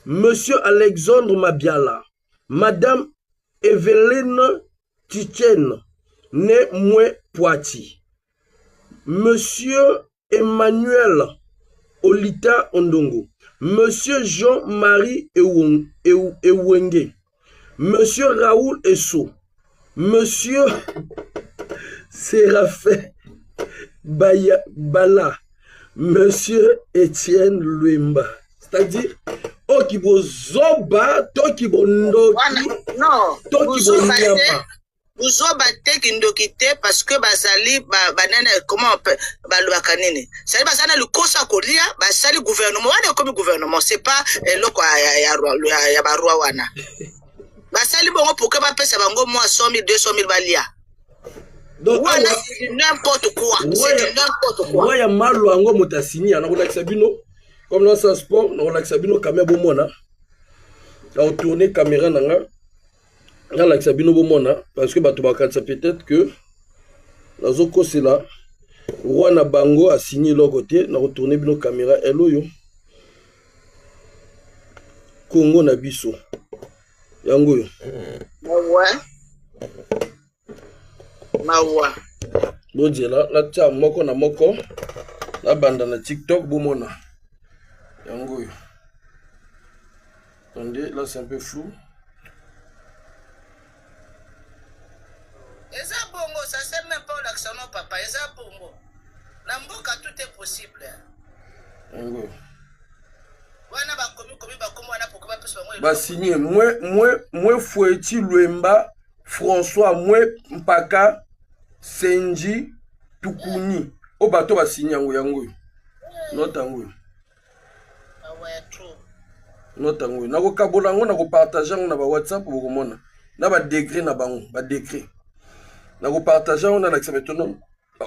Monsieur Alexandre Mabiala, Madame Evelyne Tichen, né Moué Poiti, Monsieur Emmanuel Olita Ondongo, Monsieur Jean-Marie Ewenge, Monsieur Raoul Esso, Monsieur Séraphin Bala, Monsieur Étienne Luimba. C'est-à-dire, Okibozoba, Tokibondoki, Tokibonyama. Buzoba teki ndokite parce que bazali banana comment balobaka nini sali bazana lukosa kolia basali gouvernement wana comme gouvernement c'est pas loko ya barua wana basali bongo pour que ba pesa bango moi 100 000 200 000 balia donc wana c'est n'importe quoi c'est n'importe quoi ouais ya malo ango motasini na ko lakisa bino comme dans ce sport na ko lakisa bino caméra bomona na tourner caméra nanga dans l'axabino bomona parce que batubakatsa peut-être que nazoko c'est là roi na bango a signé leur côté na retourner bino caméra eloyo Congo na biso yango yo mawa boje la tia moko na moko la banda na TikTok bomona yango yo. Attendez, là c'est un peu flou. Eza bongo, ça sert même pas l'accent, papa. Eza bongo. Namboka tout est possible. Ngo. Wana ba komi ba komo wana pourquoi pas moi. Ba signé moi Foueti Luemba François moi Mpaka Senji Tukuni. O bato ba signé yango. Notango. Ah ouais, trop. Notango. Na ko kabola ngo na ko partager ngo na ba WhatsApp bo komona. Na ba décret na bango, ba décret. Na ko partager on a l'accepté non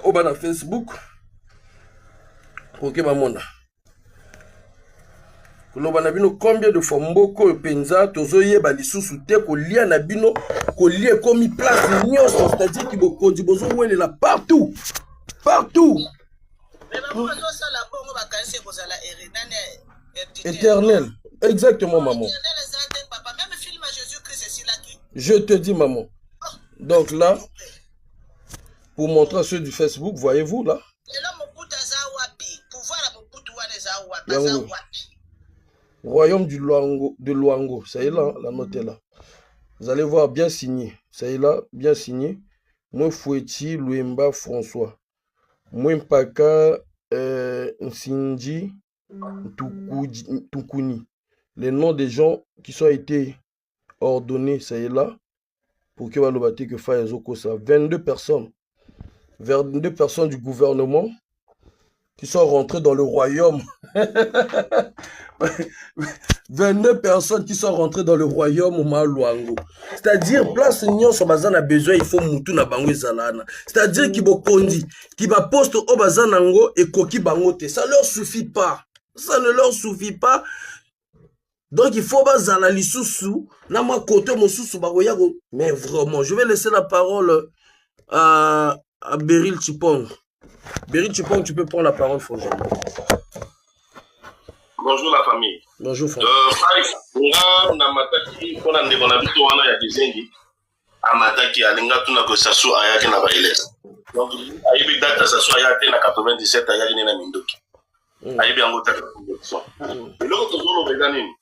au bas na Facebook OK ba mona koloba na bino combien de fois mboko penza tozoyeba lisusu te ko lia na bino ko lia komi place nyonso c'est-à-dire ki bokonzi bozo welela partout mais maman ça la bongo ba kanse ko za la éternel exactement maman papa même film à Jésus-Christ c'est là qui je te dis maman donc là pour montrer ceux du Facebook, voyez-vous là? Royaume du Luango, de Luango, ça y est là, la note est là. Vous allez voir bien signé, ça y est là, bien signé. Moi Foueti Luemba François, moi Mpaka Nsinji Tukuni. Les noms des gens qui sont été ordonnés, ça y est là, pour que Walobati que fasse ça. 22 personnes. 22 personnes du gouvernement qui sont rentrées dans le royaume. 22 personnes qui sont rentrées dans le royaume au Maluango. C'est-à-dire, place Nyon sur Bazan a besoin, il faut Moutou na bango zalana. C'est-à-dire qu'il va condi, qu'il va poster au Bazanango et Koki Bangote. Ça ne leur suffit pas. Ça ne leur suffit pas. Donc il faut bazala lisusu na ma côté mon susu bagoyago. Mais vraiment, je vais laisser la parole à Beryl Chipong. Beryl Chipong, tu peux prendre la parole, franchement. Bonjour la famille. Bonjour famille. Na mataki kona ndeko na bitu wana ya kizengi. Amataki alinga tuna ko sasu ayaki na bailesa. Donc ayibi data sasu ayaki na 97 ayaki na mindoki. Ayibi yango ta connexion. Et loko tozolo bega nini?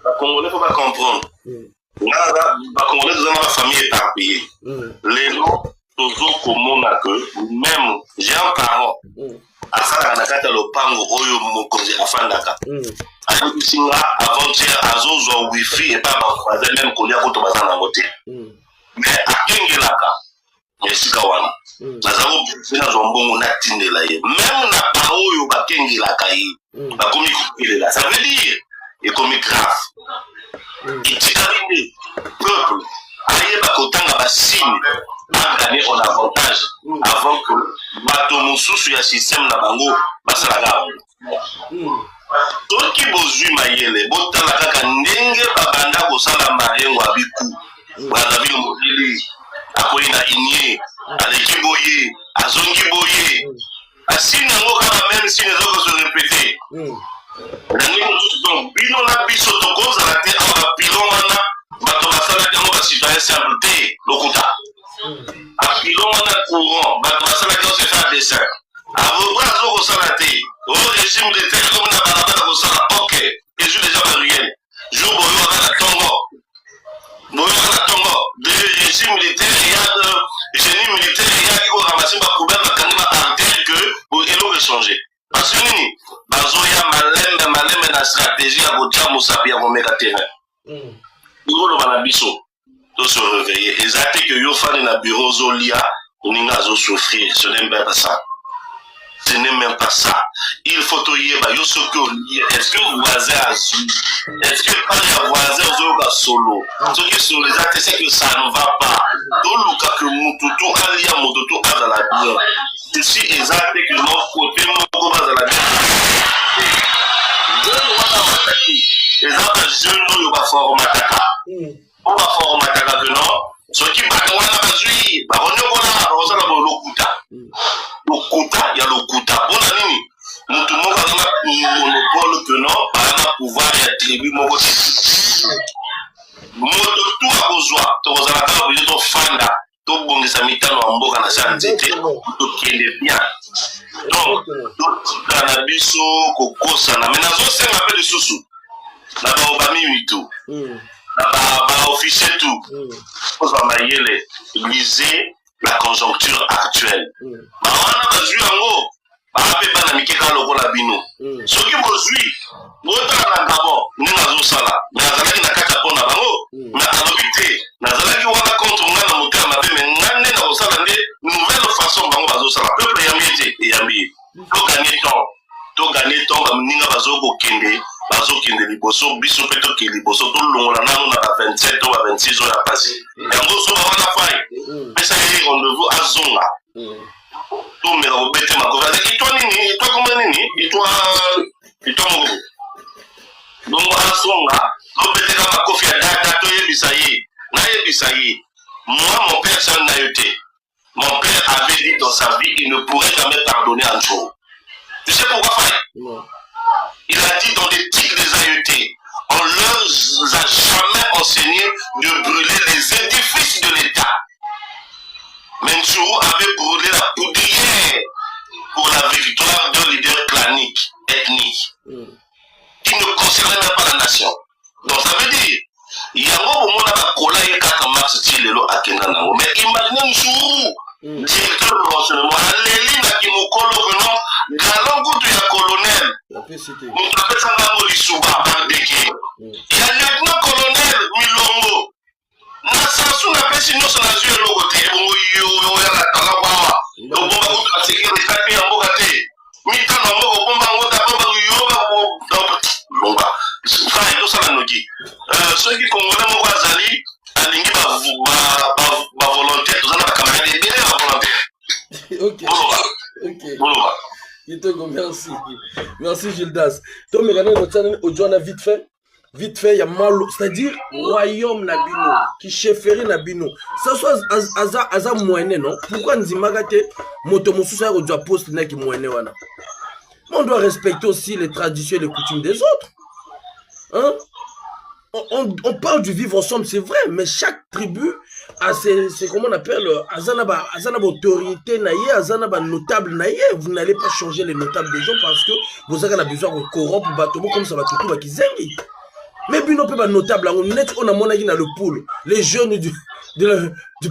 La Congolais faut pas comprendre. Nada, la Congolais dans la famille éparpillée. Les gens toujours comme que même j'ai un parent asala na kata lopango oyo mokonzi afandaka ayi singa avant-hier azozo wifi et pas bafaze même kolia koto bazana ngote mais akengelaka yesika wana nazako bina zombongo na tindela ye même na pa oyo bakengelaka ye bakomi kokelela ça veut dire et comme grave itikabine peuple aye bakotanga basine à gagner en avantage avant que bateau sous ya système na bango basalaga toki bozui mayele botala kaka ndenge babanda kosala mayengo abiku bazabili mobili akoyi na inie aleki boye azongi boye asine yango kaka même si nezoko se répéter Donc bino na biso tokozala te awa pilon wana bato basalaki yango bacitoyen simple te lokuta apilon wana courant bato basalaki yango sefa dessin avocat azokosala te o régime de terre comme na balabala kosala ok ezu déjà barrière jour boyo aka na tongo de régime militaire ya génie militaire eyaki koramasi bacouvert bakangi baartère que eloko échanger parce que nini bazoya malembe na stratégie ya kotia mosapi ya komeka terrain ikoloba na biso toso réveiller eza te ke yo fani na bureau ozolia oninga azosouffrir ce n'est même pas ça. Ce n'est même pas ça. Il faut te dire, est-ce que voisin a su? Est-ce que quand il y a voisin au solo? Ce qui sont les actes, c'est que ça ne va pas. Dans le cas que Moutoutou, Alia Moutoutou a dans la bien. Ceci est exact que mon côté, mon dans la bien. Les autres jeunes, nous va formataka. On va formataka que non. Ce qui va nous avoir bah on est là, lokuta ya lokuta bona nini mutu moko na monopole que non ana pouvoir ya tribu moko moto tu akozwa tokozala kaka boye tofanda tobongisa mitano ya mboka na sa nzete tokende bien donc tokana biso kokosana mais nazosenga mpe lisusu na baobami tu na baofficier tout kozwa mayele lisez la conjoncture actuelle. Bawana bazui yango bape bana mikeka lokola bino. Soki bozui bota na Gabon ninga zosala. Nazalaki na kata pona bango na alobité. Nazalaki wana contre ngana motema mabe mais ngane na osala nde nouvelle façon bango bazosala. Peuple yambi yambi. To gagner temps ba ninga bazoko kende. Bazokende liboso biso pe to ke liboso to longola nanu na 27 ou 26 ans ya passé. Yango so wana fai. Pesa ile rendez-vous azonga. To me robete makova. Itwa nini? Itwa koma nini? Itwa mo. Donc azonga, robete ka kofi ya data to yebisa ye. Na yebisa ye. Moi mon père c'est un naïveté. Mon père avait dit dans sa vie qu'il ne pourrait jamais pardonner un jour. Tu sais pourquoi fai? Il a dit dans les titres des aïeutés, on ne leur a jamais enseigné de brûler les édifices de l'État. Mansour avait brûlé la poudrière pour la victoire d'un leader clanique, ethnique, qui ne concernait même pas la nation. Donc ça veut dire, il y a un moment où on a collé et 4 mars, mais imaginez Mansour, directeur de renseignement, Léline a dit mon colonel, galant goût de colonel. Mon appelle ça Namoli Souba, Bardeke. Il y a le lieutenant-colonel Milongo. Nassasou n'a pas signé son azur et l'autre. Il y a la talawa. Le bomba contre la sécurité, il y a un bogate. Mitan en mot, bomba en mot, d'abord, bomba. Ça, il doit s'en anogi. Ceux qui congolais, mon Zali, à l'ingé, ma volonté, tout ça, la caméra, il est la volonté. Ok. Merci. Merci Gildas. Donc, mais on vite fait, il y a malo, c'est-à-dire royaume Nabino, qui chefferie Nabino. Ça soit Aza moyen, non? Pourquoi Nzimagate, Motomosusa, on doit poster qui moyen, wana? On doit respecter aussi les traditions et les coutumes des autres. Hein? On parle du vivre ensemble, c'est vrai, mais chaque tribu a c'est comment on appelle, azanaba autorité naïe, azanaba notable naïe. Vous n'allez pas changer les notables des gens parce que vous avez besoin de corrompre Batobo comme ça va tout qui zengi. Mais puis non peut pas notable, on a mon avis dans le pool, les jeunes du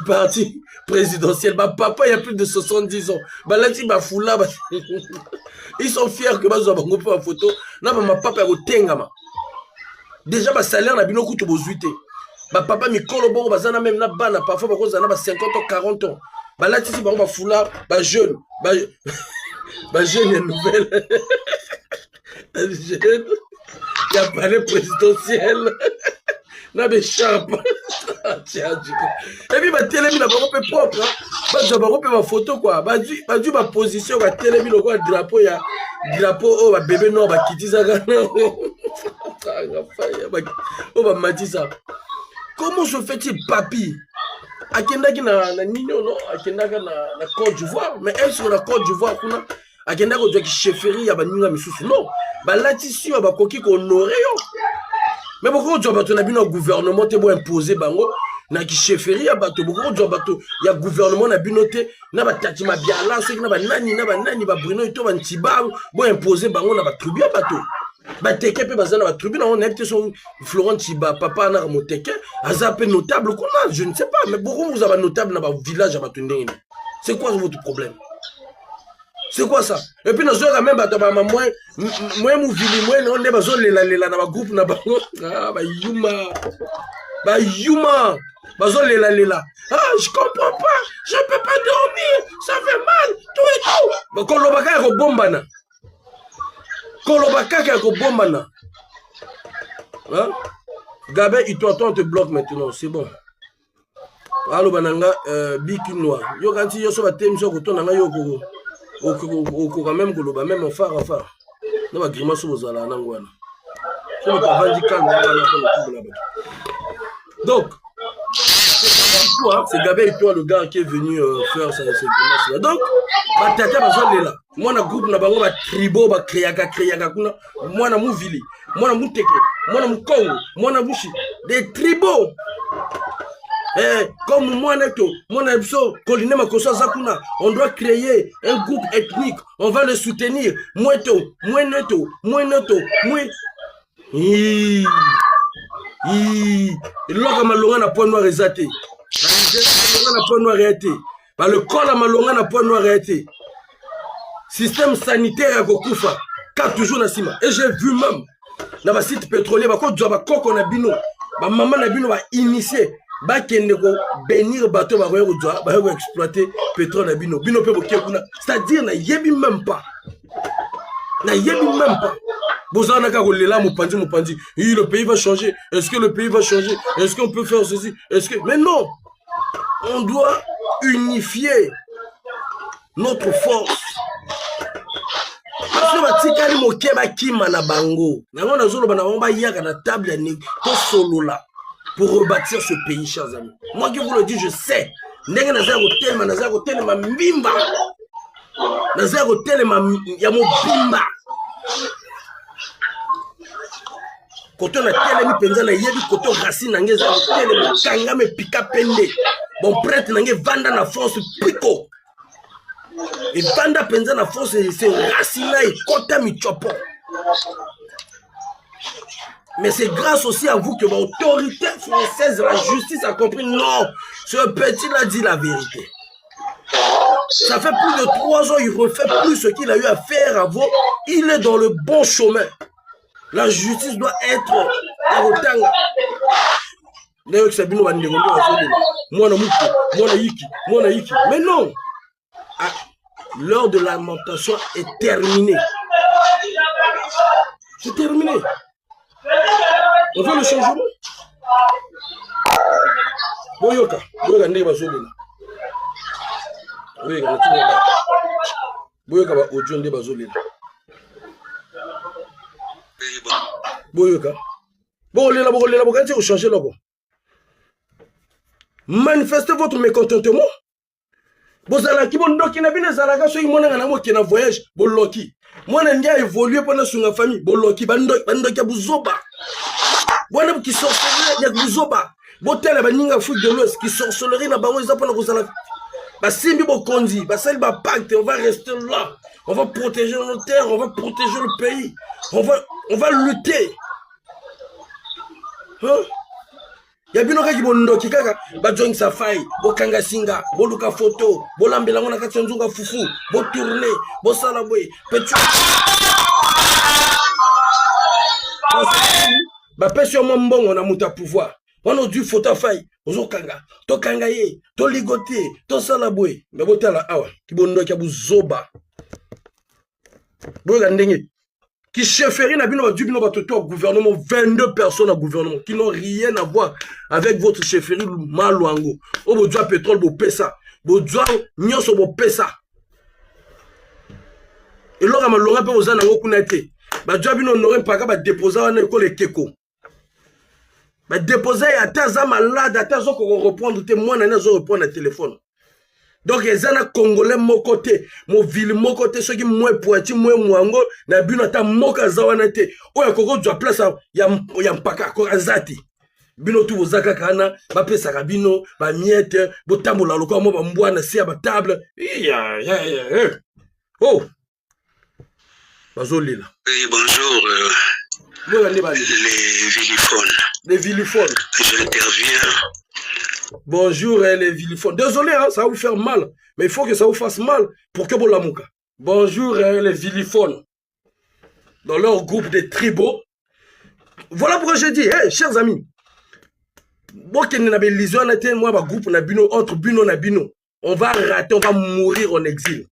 parti présidentiel, bah papa il y a plus de 70 ans, bah là bah foula, bah ils sont fiers que bah ils ont pas photo, non bah ma papa est au tengama. Déjà, ma salaire n'a pas beaucoup de ma papa mi kolo bon bazana même na bana parfois parce que na 50 ans 40 ans. Bah là ici bah foula bah jeune bah jeune et nouvelle. Jeune. Il y a palais présidentiel. Na be sharp. Et puis ma télémi na pas propre. Bah je vais pas ma photo quoi. Bah du ma position la télémi le quoi drapeau ya drapeau oh ba bébé non ba kitiza gana. Oh bah Matissa. Comment se fait-il papi? Akendaki na Nino non? Akendaki na Côte d'Ivoire. Mais elle sur la Côte d'Ivoire kuna. Akendaki au chefferie ya baninga misusu non. balatisi yo bakoki kohonore yo. Mais beaucoup de bato na bino gouvernement te bo imposer bango na ki chefferie ya bato, beaucoup de bato ya gouvernement na bino te na batati mabiala ceux na banani ba Bruno ito ba Ntiba bo imposer bango na ba tribu ya bato. Bateke pe bazana ba tribu na on a été son Florent Ntiba papa na moteke aza pe notable comment je ne sais pas, mais beaucoup vous avez notable na ba village ya bato ndenge. C'est quoi votre problème? C'est quoi ça? Et puis nous avons même moi mouvili moi on est bazo lela na ba groupe na ba yuma bazo lela. Ah, je comprends pas, je peux pas dormir, ça fait mal, tout et tout. Kolobaka ko bombana. Kolobaka ko bombana. Hein? Gabé, il te bloque maintenant, c'est bon. Allo bananga bikinoa. Yo kanti yo so ba temso ko tonanga yo ko quand même koloba même enfin na ba grimace bozala nangwana so ba vandi calme na donc c'est Gabé et toi le gars qui est venu faire cette grimace là. Donc ba tata bazali là moi na groupe na bango ba tribo ba créaka kuna moi na muvili moi na muteke moi na mukongo moi na bushi des tribaux. Comme moi, on doit créer un groupe ethnique, on va le soutenir. Le col à Malonga n'a point noir arrêté. Système sanitaire à Kokufa, 4 jours na sima. Et j'ai vu même dans le site pétrolier, maman n'a initié. Bakende ko bénir bateau ba ko exploiter pétrole na bino pe boké kuna, c'est-à-dire na yebi même pas bozana ka ko lela mopanzi oui le pays va changer, est-ce que le pays va changer, est-ce qu'on peut faire ceci, est-ce que mais non, on doit unifier notre force parce que batikali moké bakima na bango nango nazolo bana ba yaka na table ya to solo là pour rebâtir ce pays, chers amis. Moi qui vous le dis, je sais. Ndenge naza hotel ma mbimba. Naza hotel ma ya mo bimba. Koto na tele mi penza na yebi koto racine nange za hotel ma kanga me pika pende. Bon prêtre nange vanda na France piko. Et vanda penza na France c'est racine et kota mi chopo. Mais c'est grâce aussi à vous que l'autorité française, la justice a compris. Non, ce petit-là dit la vérité. Ça fait plus de 3 ans, il refait plus ce qu'il a eu à faire avant. Il est dans le bon chemin. La justice doit être à Rotanga. Mais non, l'heure de lamentation est terminée. C'est terminé. On veut le changement. Boyoka ndenge bazolela. Boyoka ba audio ndenge bazolela. Boyoka. Bolela bokanti ko changer loko. Manifestez votre mécontentement. Bozala ki bondoki na bina zalaka so imonanga na moki na voyage boloki. Moi n'a évolué pendant son famille. Boloki bandoki buzoba. Bon qui sorcellerie ya buzoba. Botel baninga foot de l'Ouest qui sorcellerie na bango ezapana kozala. Ba simbi bokondi, ba sali ba pacte, on va rester là. On va protéger nos terres, on va protéger le pays. On va lutter. Hein? Ya bino kaki bondoki kaka ba join safai, bo kanga singa, bo luka photo, bo lambela ngona kati nzunga fufu, bo tourner, bo sala boy, petu. Ba pesio mbongo na muta pouvoir. On a dû photo fai, ozo kanga, to kanga ye, to ligoté, to sala boy, mais botala awa, ki bondoki abu zoba. Bo ndenge qui chefferie n'a bino du bino batoto gouvernement 22 personnes au gouvernement qui n'ont rien à voir avec votre chefferie Maluango. O bo dwa pétrole bo pesa, bo dwa nyoso bo pesa. Et lora malonga pe ozana ngo kunate. Ba dwa bino n'aurait pas ba déposer wana école keko. Ba déposer ata za malade ata zo ko reprendre te moi na zo reprendre le téléphone. Donc ezana congolais moko te, mo ville moko te, soki mwe Poiti mwe Mwango na bino ata moka zawana te. Oya koko zwa place ya mpaka ko azati. Bino tu bozaka kana ba pesa ka bino ba miette bo tambola lokwa mo ba mbwana se ba table. Oh. Bazolila. Oui, bonjour. Les Villiphones. Les Villiphones. J'interviens. Bonjour les Villiphones. Désolé, hein, ça va vous faire mal. Mais il faut que ça vous fasse mal pour que vous l'amouka. Bonjour les Villiphones. Dans leur groupe de tribaux. Voilà pourquoi je dis, hey, chers amis. Moi, qui n'a pas l'illusion, moi, ma groupe, entre Bino et Bino. On va rater, on va mourir en exil.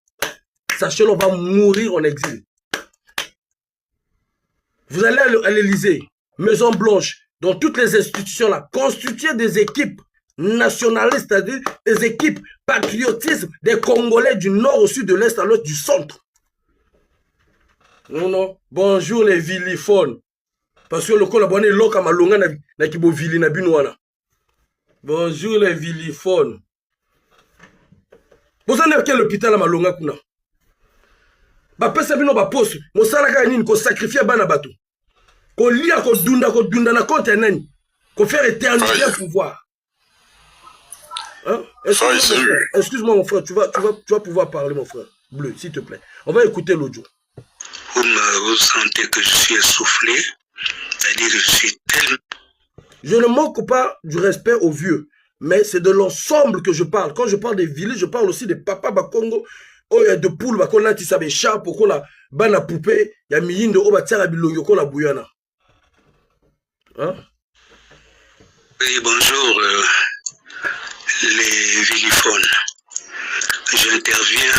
Sachez-le, on va mourir en exil. Vous allez à l'Élysée, Maison Blanche, dans toutes les institutions là, constituer des équipes nationalistes, c'est-à-dire des équipes patriotisme des Congolais du nord au sud, de l'est à l'ouest, du centre. Non, non. Bonjour les Villiphones. Parce que le Colabouane est loca malonga na kibo vili na binouana. Bonjour les Villiphones. Vous en avez quel hôpital à malonga kuna? Ba pesa bino ba poste mosala ka nini ko sacrifier bana bato ko lia ko dunda na compte nani ko faire éterniser le pouvoir. Hein? Excuse-moi mon frère, tu vas pouvoir parler mon frère. Bleu, s'il te plaît. On va écouter l'audio. Vous sentez que je suis essoufflé, c'est-à-dire que je suis tellement... Je ne manque pas du respect aux vieux, mais c'est de l'ensemble que je parle. Quand je parle des villes, je parle aussi des papas Bakongo. Oh, il y a de poules, bah, qu'on a tissé des chats, pour qu'on a bana poupée, il y a milliers de obatara bilongo, qu'on a bouyana. Hein? Oui, bonjour, les Villiphones. J'interviens,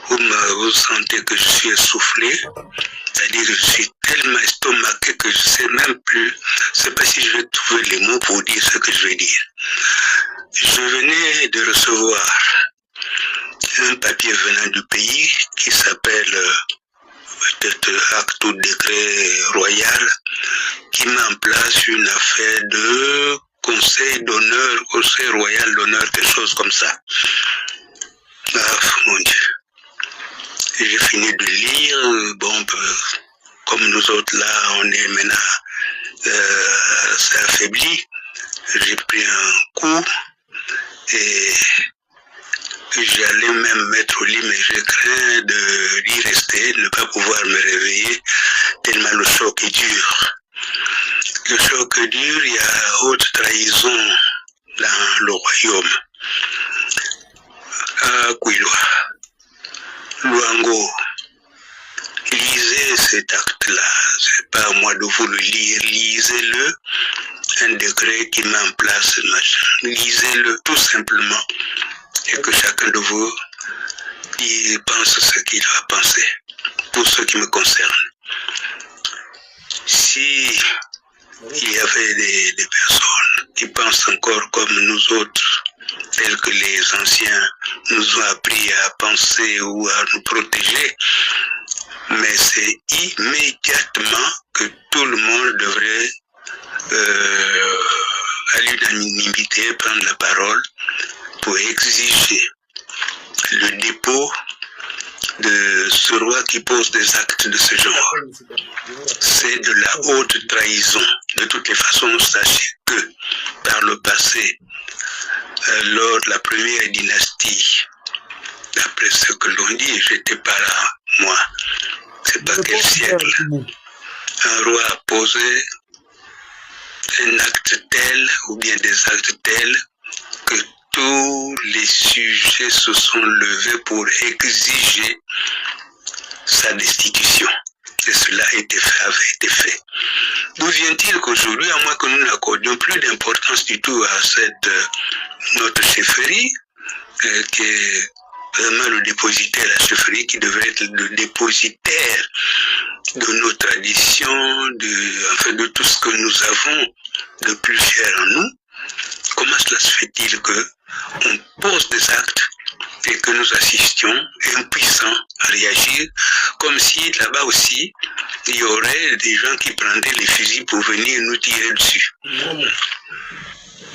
vous sentez que je suis essoufflé, c'est-à-dire que je suis tellement estomaqué que je ne sais même plus, je ne sais pas si je vais trouver les mots pour dire ce que je vais dire. Je venais de recevoir un papier venant du pays qui s'appelle peut-être acte ou décret royal qui met en place une affaire de conseil d'honneur, conseil royal d'honneur, quelque chose comme ça. Ah mon Dieu. J'ai fini de lire, bon, comme nous autres là, on est maintenant c'est affaibli. J'ai pris un coup et j'allais même mettre au lit, mais je crains d'y rester, de ne pas pouvoir me réveiller, tellement le choc est dur. Le choc est dur, il y a haute trahison dans le royaume. À Kouiloa, Luango, lisez cet acte-là, c'est pas à moi de vous le lire, lisez-le, un décret qui met en place, lisez-le tout simplement. Et que chacun de vous pense ce qu'il va penser, pour ce qui me concerne. Si il y avait des personnes qui pensent encore comme nous autres, tels que les anciens nous ont appris à penser ou à nous protéger, mais c'est immédiatement que tout le monde devrait à l'unanimité prendre la parole pour exiger le dépôt de ce roi qui pose des actes de ce genre. C'est de la haute trahison. De toutes les façons, sachez que par le passé, lors de la première dynastie, d'après ce que l'on dit, j'étais pas là, moi, c'est pas quel siècle, un roi a posé un acte tel ou bien des actes tels que tous les sujets se sont levés pour exiger sa destitution. Et cela avait été fait. D'où vient-il qu'aujourd'hui, à moins que nous n'accordions plus d'importance du tout à cette notre chefferie, qui est vraiment le dépositaire, la chefferie qui devrait être le dépositaire de nos traditions, de tout ce que nous avons de plus cher en nous, comment cela se fait-il que on pose des actes et que nous assistions impuissants à réagir, comme si là-bas aussi il y aurait des gens qui prendraient les fusils pour venir nous tirer dessus.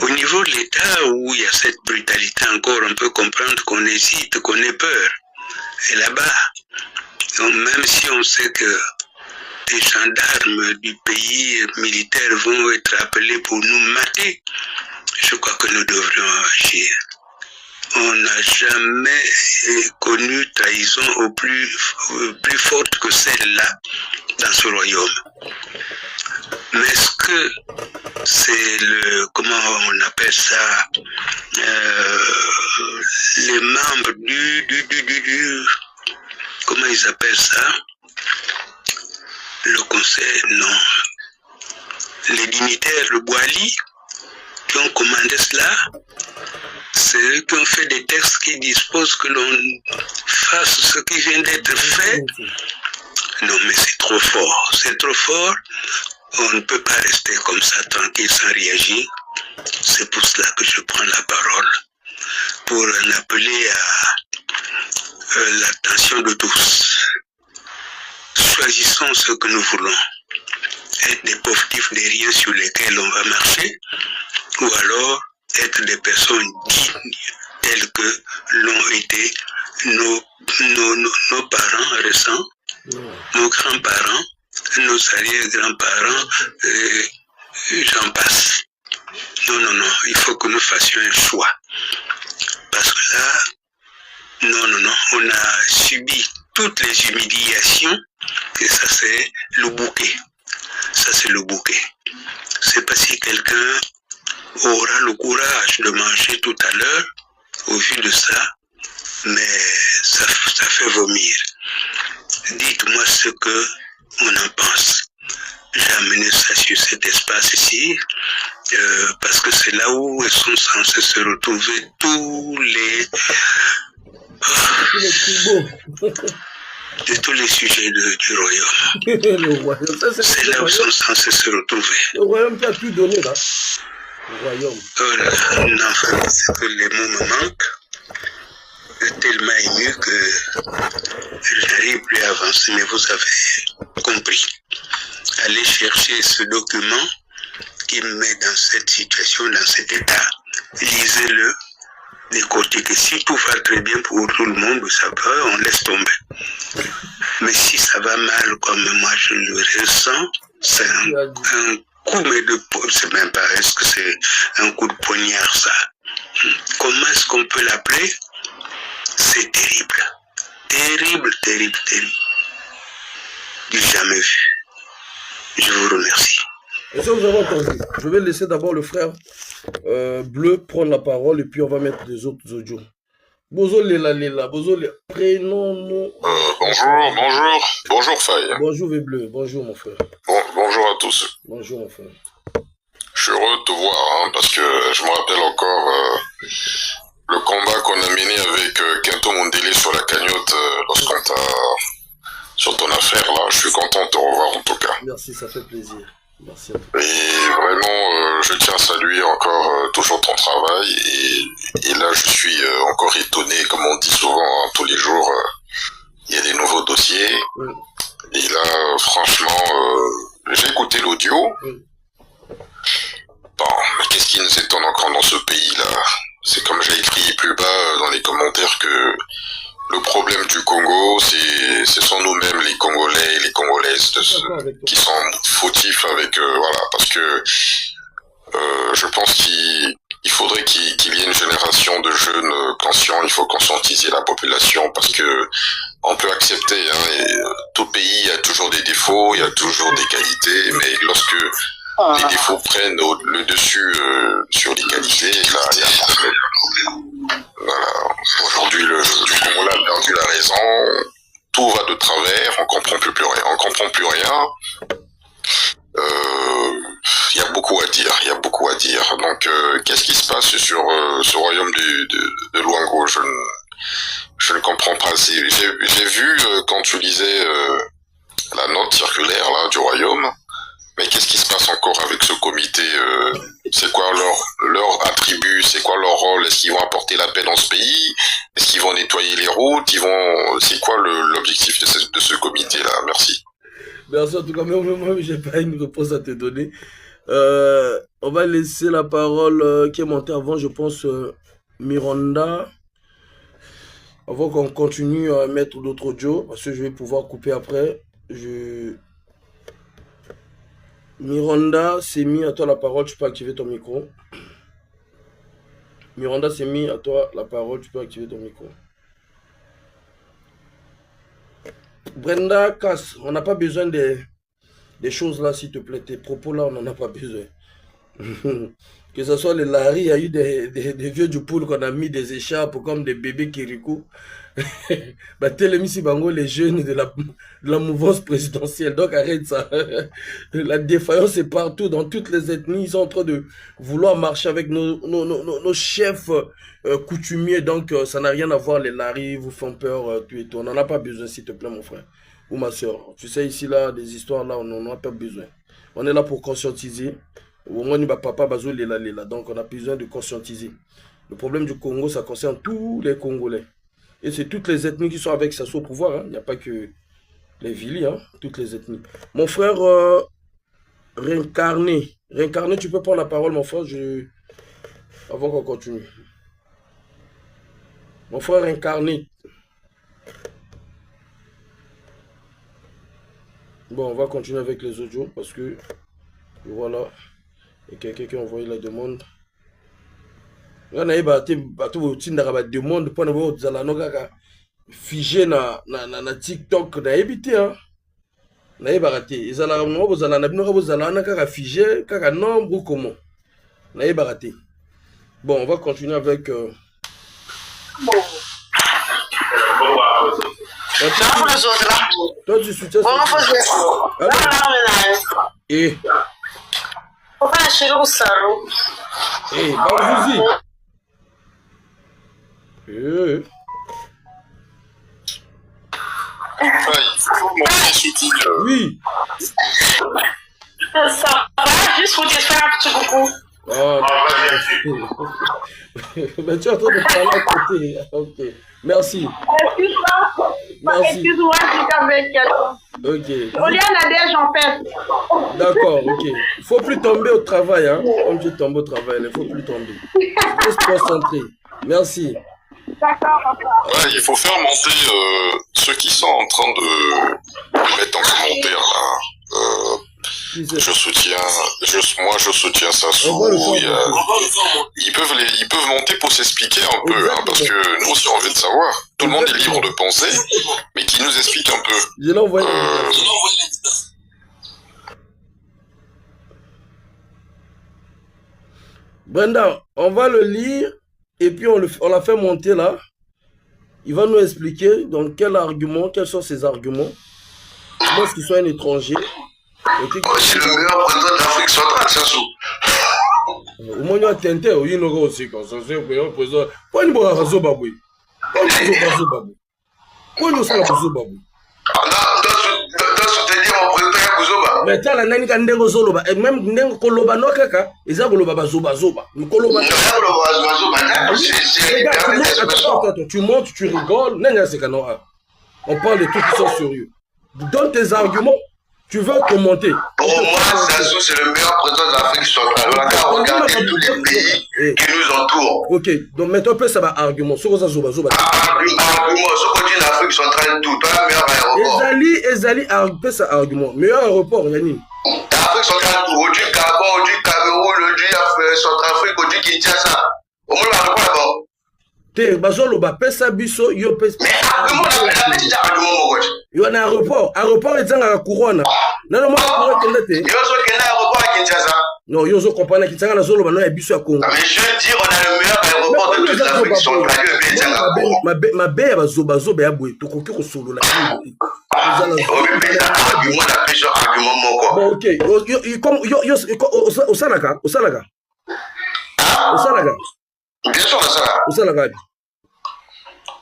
Au niveau de l'État, où il y a cette brutalité encore, on peut comprendre qu'on hésite, qu'on ait peur. Et là-bas, même si on sait que les gendarmes du pays militaire vont être appelés pour nous mater, je crois que nous devrions agir. On n'a jamais connu trahison plus forte que celle-là dans ce royaume. Mais est-ce que c'est comment on appelle ça, les membres comment ils appellent ça, le conseil, non, les dignitaires, le Boali, qui ont commandé cela, c'est eux qui ont fait des textes qui disposent que l'on fasse ce qui vient d'être fait. Non, mais c'est trop fort. C'est trop fort. On ne peut pas rester comme ça, tranquille, sans réagir. C'est pour cela que je prends la parole. Pour en appeler à l'attention de tous. Choisissons ce que nous voulons. Être des pauvres des riens sur lesquels on va marcher, ou alors être des personnes dignes telles que l'ont été nos parents récents, nos grands-parents, nos arrière-grands-parents, j'en passe. Non, il faut que nous fassions un choix. Parce que là, non, on a subi toutes les humiliations, et ça c'est le bouquet. Ça c'est le bouquet. C'est pas si quelqu'un aura le courage de manger tout à l'heure, au vu de ça, mais ça fait vomir. Dites-moi ce que on en pense. J'ai amené ça sur cet espace ici, parce que c'est là où ils sont censés se retrouver tous les de tous les sujets du royaume. Le royaume, ça, c'est là où ils sont censés se retrouver. Le royaume qui a tout donné là. Le royaume. Non, c'est que les mots me manquent. Tellement ému que je n'arrive plus à avancer, mais vous avez compris. Allez chercher ce document qui me met dans cette situation, dans cet état. Lisez-le. Décortiquez. Si tout va très bien pour tout le monde, ça va, on laisse tomber. Mais si ça va mal comme moi je le ressens, c'est un coup, mais c'est même pas, est-ce que c'est un coup de poignard ça? Comment est-ce qu'on peut l'appeler? C'est terrible. Terrible. Du jamais vu. Je vous remercie. Et ça, vous avez entendu. Je vais laisser d'abord le frère Bleu prendre la parole et puis on va mettre les autres audios. Bonjour Léla. Bonjour les prénoms. Bonjour Faye. Bonjour Bleu. Bonjour mon frère. Bonjour à tous. Bonjour mon frère. Je suis heureux de te voir parce que je me rappelle encore le combat qu'on a mené avec Kento Mondele sur la cagnotte lorsqu'on t'a sur ton affaire là. Je suis content de te revoir en tout cas. Merci, ça fait plaisir. Merci. Et vraiment, je tiens à saluer encore toujours ton travail et là je suis encore étonné, comme on dit souvent tous les jours, il y a des nouveaux dossiers. Oui. Et là, franchement, j'ai écouté l'audio. Oui. Bon, mais qu'est-ce qui nous étonne encore dans ce pays-là? C'est comme j'ai écrit plus bas dans les commentaires que le problème du Congo, ce sont nous-mêmes, les Congolais et les Congolaises, qui sont fautifs avec, voilà, parce que je pense qu'il faudrait qu'il y ait une génération de jeunes conscients, il faut conscientiser la population, parce que on peut accepter, et tout pays, il y a toujours des défauts, il y a toujours des qualités, mais lorsque les défauts prennent le dessus sur les qualités, là, il y a un problème. Voilà. Aujourd'hui, le Congo a perdu la raison, tout va de travers, on comprend plus rien. Il y a beaucoup à dire. Donc, qu'est-ce qui se passe sur ce royaume de Luango? Je ne comprends pas. J'ai vu quand tu lisais la note circulaire là du royaume. Mais qu'est-ce qui se passe encore avec ce comité? C'est quoi leur attribut? C'est quoi leur rôle? Est-ce qu'ils vont apporter la paix dans ce pays? Est-ce qu'ils vont nettoyer les routes? C'est quoi l'objectif de ce comité-là? Merci. Merci en tout cas, mais moi, j'ai pas une réponse à te donner. On va laisser la parole qui est montée avant, je pense, Miranda. Avant qu'on continue à mettre d'autres audios, parce que je vais pouvoir couper après. Miranda, c'est mis à toi la parole, tu peux activer ton micro. Miranda, c'est mis à toi la parole, tu peux activer ton micro. Brenda, casse, on n'a pas besoin des choses là, s'il te plaît. Tes propos là, on n'en a pas besoin. Que ce soit les Larry, il y a eu des vieux du poule qu'on a mis des écharpes comme des bébés Kirikou. Bah, Télémissi Bango, les jeunes de la mouvance présidentielle. Donc arrête ça. La défaillance est partout, dans toutes les ethnies. Ils sont en train de vouloir marcher avec nos chefs coutumiers. Donc ça n'a rien à voir, les Larry vous font peur, tu et tout. On n'en a pas besoin, s'il te plaît, mon frère. Ou ma soeur. Tu sais, ici, là, des histoires, là, on n'en a pas besoin. On est là pour conscientiser. Au moins, papa, bazo, lela. Donc, on a besoin de conscientiser. Le problème du Congo, ça concerne tous les Congolais. Et c'est toutes les ethnies qui sont avec ça au pouvoir. Hein. Il n'y a pas que les Vili, hein. Toutes les ethnies. Mon frère Réincarné. Réincarné, tu peux prendre la parole, mon frère, avant qu'on continue. Mon frère Réincarné. Bon, on va continuer avec les audios parce que, voilà, il y a quelqu'un qui a envoyé la demande. On a eu une demande pour nous figé na TikTok na ebité hein. Na ebaraté. Ils allaient na figé kaka nombre ou comment. Na ebaraté. Bon, on va continuer avec toi tu soutiens et vas-y. Oui. Ça va, juste pour te faire un petit coucou. Oh, mais tu es en train de parler à côté. Ok. Merci. Excuse-moi, je suis avec quelqu'un. Ok. Au lieu Nadège, en fait. D'accord, ok. Il ne faut plus tomber au travail. Hein. Comme tu tombes au travail, il ne faut plus tomber. Il faut se concentrer. Merci. D'accord. Ouais, il faut faire monter ceux qui sont en train de mettre en commentaire là. Je soutiens, moi je soutiens Sassou. Ils peuvent monter pour s'expliquer un peu, hein, parce que nous aussi on veut de savoir. Tout le monde est libre de penser, mais qui nous explique un peu. Je l'ai envoyé. Brenda, on va le lire et puis on l'a fait monter là. Il va nous expliquer donc quels sont ses arguments. Moi, est-ce qu'il soit un étranger. C'est le meilleur président d'Afrique centrale, Sassou. Au moins, il y a tenté, il y a aussi comme ça. C'est le meilleur président. Pourquoi il n'y a pas de Zobaboué? Pourquoi il n'y a pas de Zobaboué? Pourquoi il n'y a pas de Zobaboué? Dans soutenir mon président Kouzoba. Mais tiens, la nani kan ndengo zoloba. Et même ndengo koloba no kaka. Ils ont koloba zoba. Koloba. Tu montes, tu rigoles. On parle de tout qui sont sérieux. Donne tes arguments. Tu veux commenter. Pour moi, Sassou, c'est le meilleur président d'Afrique centrale. On a qu'à regarder tous les pays qui nous entourent. Ok, donc maintenant, ça va argument. Argument, ce qu'on dit l'Afrique centrale, tout. Pas le meilleur aéroport. Ezali, ça argument. Meilleur aéroport, Yanni. L'Afrique centrale, tout. On dit Gabon, on dit Cameroun, on dit Centrafrique, on dit Kinshasa. Au moins, l'aéroport d'abord. Bazolo ba pesa biso yo pesa. Mais argument la petit argument mon coach. Yo na aéroport ezanga couronne. Non moi couronne kendete. Yo so kenda aéroport à Kinshasa. Non yo so comprendre Kinshasa na zolo ba no ya biso ya Congo. Mais je dis on a le meilleur aéroport de toute l'Afrique centrale. Ma be bazo ya boye to koki ko solo la. Argument la plusieurs arguments mon quoi. Bon OK. Comme yo Osalaga. Bien sûr ça. Osalaga.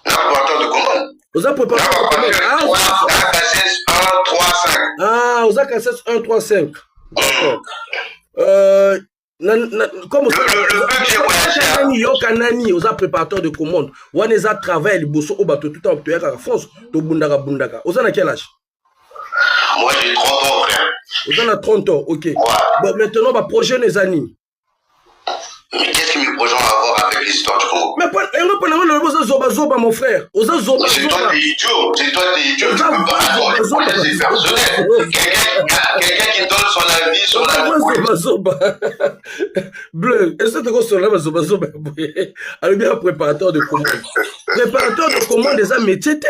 Préparateur de commande. Vous avez préparé vous avez 1, 3, 5. D'accord. Comme vous avez préparateur de commande. Vous avez travaillé au bateau tout en France. Vous avez quel âge? Moi, j'ai 30 ans, frère. Vous en avez 30 ans, ok. Ouais. Bon, maintenant, ma projet, les animes. Mais qu'est-ce que mes projets ont à voir avec l'histoire du Congo? Mais pas zoba, mon frère. Osa zoba, c'est toi, t'es idiot. C'est toi, t'es idiot. Tu peux pas avoir des projets personnels. Quelqu'un qui donne son avis sur la zoba. Bleu, est-ce que tu as zoba, zoba? Alors bien, préparateur de commande. Préparateur de commande, des métiers.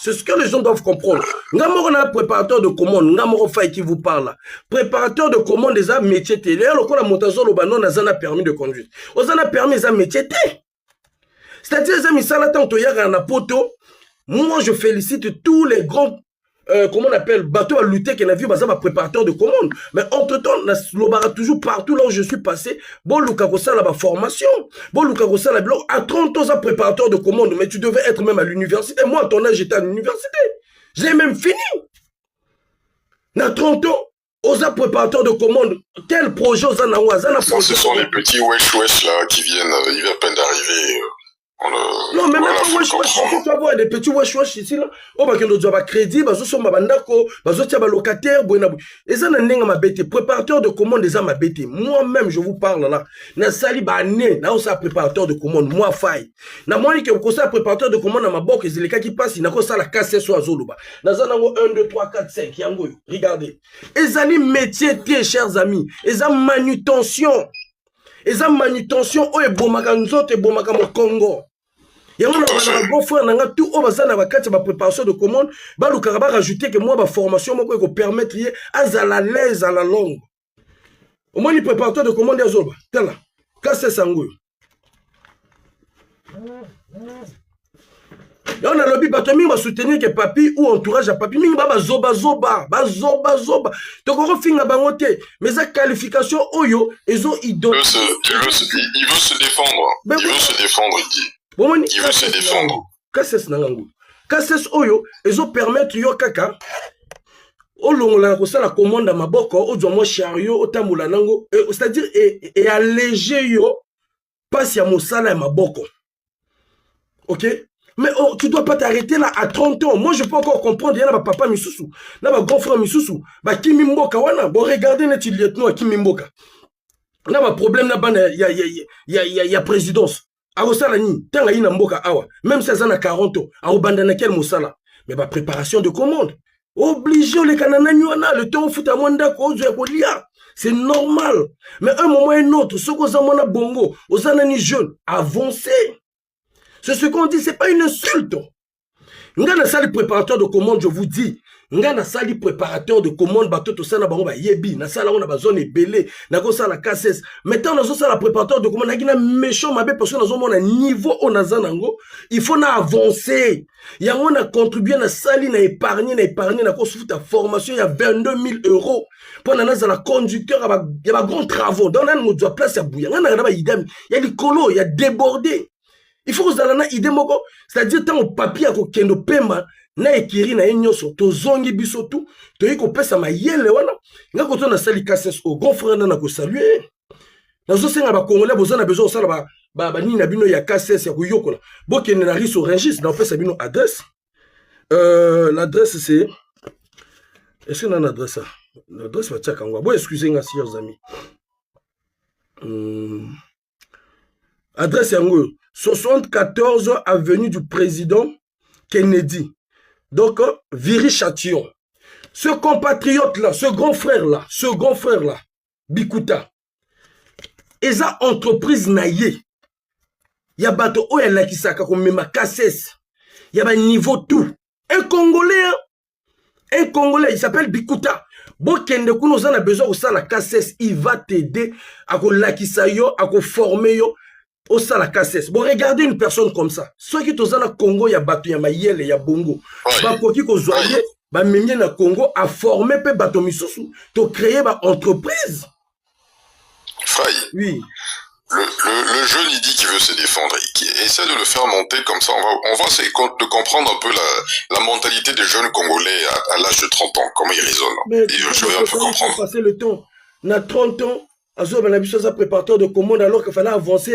C'est ce que les gens doivent comprendre. Nous avons un préparateur de commande. Nous avons un faille qui vous parle. Préparateur de commande, des métiers. D'ailleurs, le coup, la montation, le banon, n'a pas permis de conduire. Aux a permis des métiers. C'est-à-dire, moi, je félicite tous les grands, comment on appelle, bateaux à lutter qui ont vu, bah, préparateur de commande. Mais entre-temps, l'obara toujours partout là où je suis passé, bon, Lukakosa, la formation, bon, Lukakosa, la blog, à 30 ans, ça préparateur de commande, mais tu devais être même à l'université. Moi, à ton âge, j'étais à l'université. J'ai même fini. À 30 ans, aux préparateurs de commande, quel projet aux a ce sont les petits wesh là qui viennent, ils viennent à peine d'arriver. Non, mais même pas wesh, tu vas voir des petits wesh ici là. Oh, bah, quand on a crédit, bah, sont ma bandako, bah, sont ma locataire, et ça n'a pas ma bête. Préparateur de commande, des ma bête. Moi-même, je vous parle là. Na sali ba né, na osa préparateur de commande, moi faille. Na moi, qui est ça préparateur de commande, na ma boque, c'est les cas qui passent, il n'a pas ça la casse sur Azoluba. Na zana 1, 2, 3, 4, 5, yango, regardez. Et ça, les métiers, très chers amis, et ça, manutention. Et ça, manutention, oh, et bomaka nzote, et bomaka mo Congo. Il y a un bon frère, il y a tout au préparation de commande, bah, le caraba rajouter que moi, ma formation, moi, quoi, permettre à la l'aise, à la longue. Au moins, les préparateurs de commande, il y a Zoba. T'es là. Casse sangou. Et on a lobby, bah, tu vas soutenir que papi ou entourage à papi, mais bah, zoba. Donc, on finit à bangote. Mais sa qualification, oyo, ils ont idole. Il veut se défendre. Il veut se défendre, il dit. Il veut se défendre. Kasses oyo, ils ont permis yo kaka. O longola ko la commande à ma boko, o domo chariot, o tamula nango, c'est-à-dire et alléger yo passe ya mosala ya ma boko. OK? Mais oh, tu dois pas t'arrêter là à 30 ans. Moi je peux encore comprendre, il y a un papa Misusu, là un grand frère Misusu, bah Kimi Mboka wana, bon regardez net lieutenant à Kimi Mboka. Là un problème là-bas il y a présidence. Arosala ni tanga ina mboka awa même si ça na 40 ans arobandana quel mosala mais ba préparation de commande obligé les kanana nyona le temps futa mwanda ko zo kolia c'est normal mais un moment et un autre ce qu'on zamona bongo osana ni jeune avancer c'est ce qu'on dit c'est pas une insulte ngana sali préparateur de commande je vous dis ngana sali préparateur de commande bato to sana bango ba yebi na sala on a besoin belé na ko sala kasses maintenant na so sala préparateur de commande na méchant mabe parce que na zo mona niveau on a zanango il faut na avancer ya on a contribué na sali na épargner na ko futa formation il y a 22 000 € pour na la conducteur il y a grand travaux dans nan mo doit place ya bouya ngana na ba idem il y a des colos il y a débordé il faut que vous ayez une idée, c'est-à-dire que le papier a kendo pema na ekiri na enyoso to zongi biso tout to yiko pesa ma yele wana nga ko to na sali kasses au grand frère na ko saluer na zo senga ba congolais bozana besoin sala ba nini na bino ya kasses ya kuyokola bokene na riso registre na pesa bino adresse l'adresse c'est est-ce que on a une adresse l'adresse va tchaka ngwa bon excusez-moi chers amis adresse yango 74 avenue du président Kennedy. Donc, Viry-Châtillon. Ce compatriote-là, ce grand frère-là, Bikuta, ils ont entreprise naïe. Il y a bateau, oh, il y a qui s'est comme ma casses. Il y a un niveau tout. Un Congolais, il s'appelle Bikuta. Bon, Kende Kouno, on a besoin de ça, la casses, il va t'aider à lakisa yo, à former yo. Au ça la cassesse. Bon, regardez une personne comme ça. Ceux qui sont dans le Congo, il y a Bato, il y a Mayele, il y a Bongo. Bakoki ko zoye, ba mimie na Congo a formé pe Bato Misusu, to créer ba entreprise. Faye. Oui. Le jeune, il dit qu'il veut se défendre. Il essaie de le faire monter comme ça. On va essayer de comprendre un peu la mentalité des jeunes Congolais à l'âge de 30 ans. Comment ils raisonnent. Mais et je vais un peu comprendre. Passer le temps. On a 30 ans. Azo Banabiso a préparateur de commande alors qu'il fallait avancer.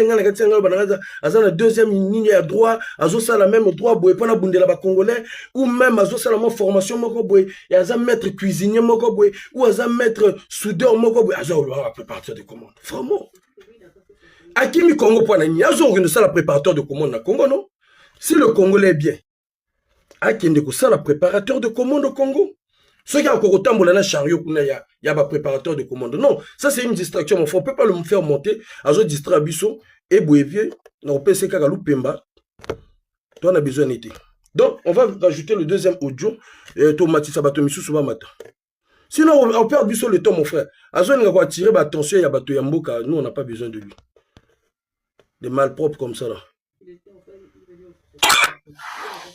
Azo la deuxième ligne à droit. Azo ça la même droit. Boye pas la bundela ba congolais. Ou même Azo ça la même formation moko boye. Et Azo maître cuisinier moko boye. Ou Azo maître soudeur moko boye. Azo la préparateur de commande. Vraiment. Akimi Congo pour nani. Azo on ça la préparateur de commande na Congo non. Si le Congolais est bien. Akinde ko ça la préparateur de commande au Congo. Ceux qui ont encore autant de chariot, il y a un préparateur de commande. Non, ça c'est une distraction. On ne peut pas le faire monter. À ce distrait Bisso et Bouévier, on peut se faire Pemba. Tu en as besoin d'été. Donc, on va rajouter le deuxième audio. Tomati Sabatomisu Souba Matin. Sinon, on perd Bisso le temps, mon frère. À ce on va tirer attention, il y a Bato Yamboka. Nous, on n'a pas besoin de lui. Des malpropres comme ça là.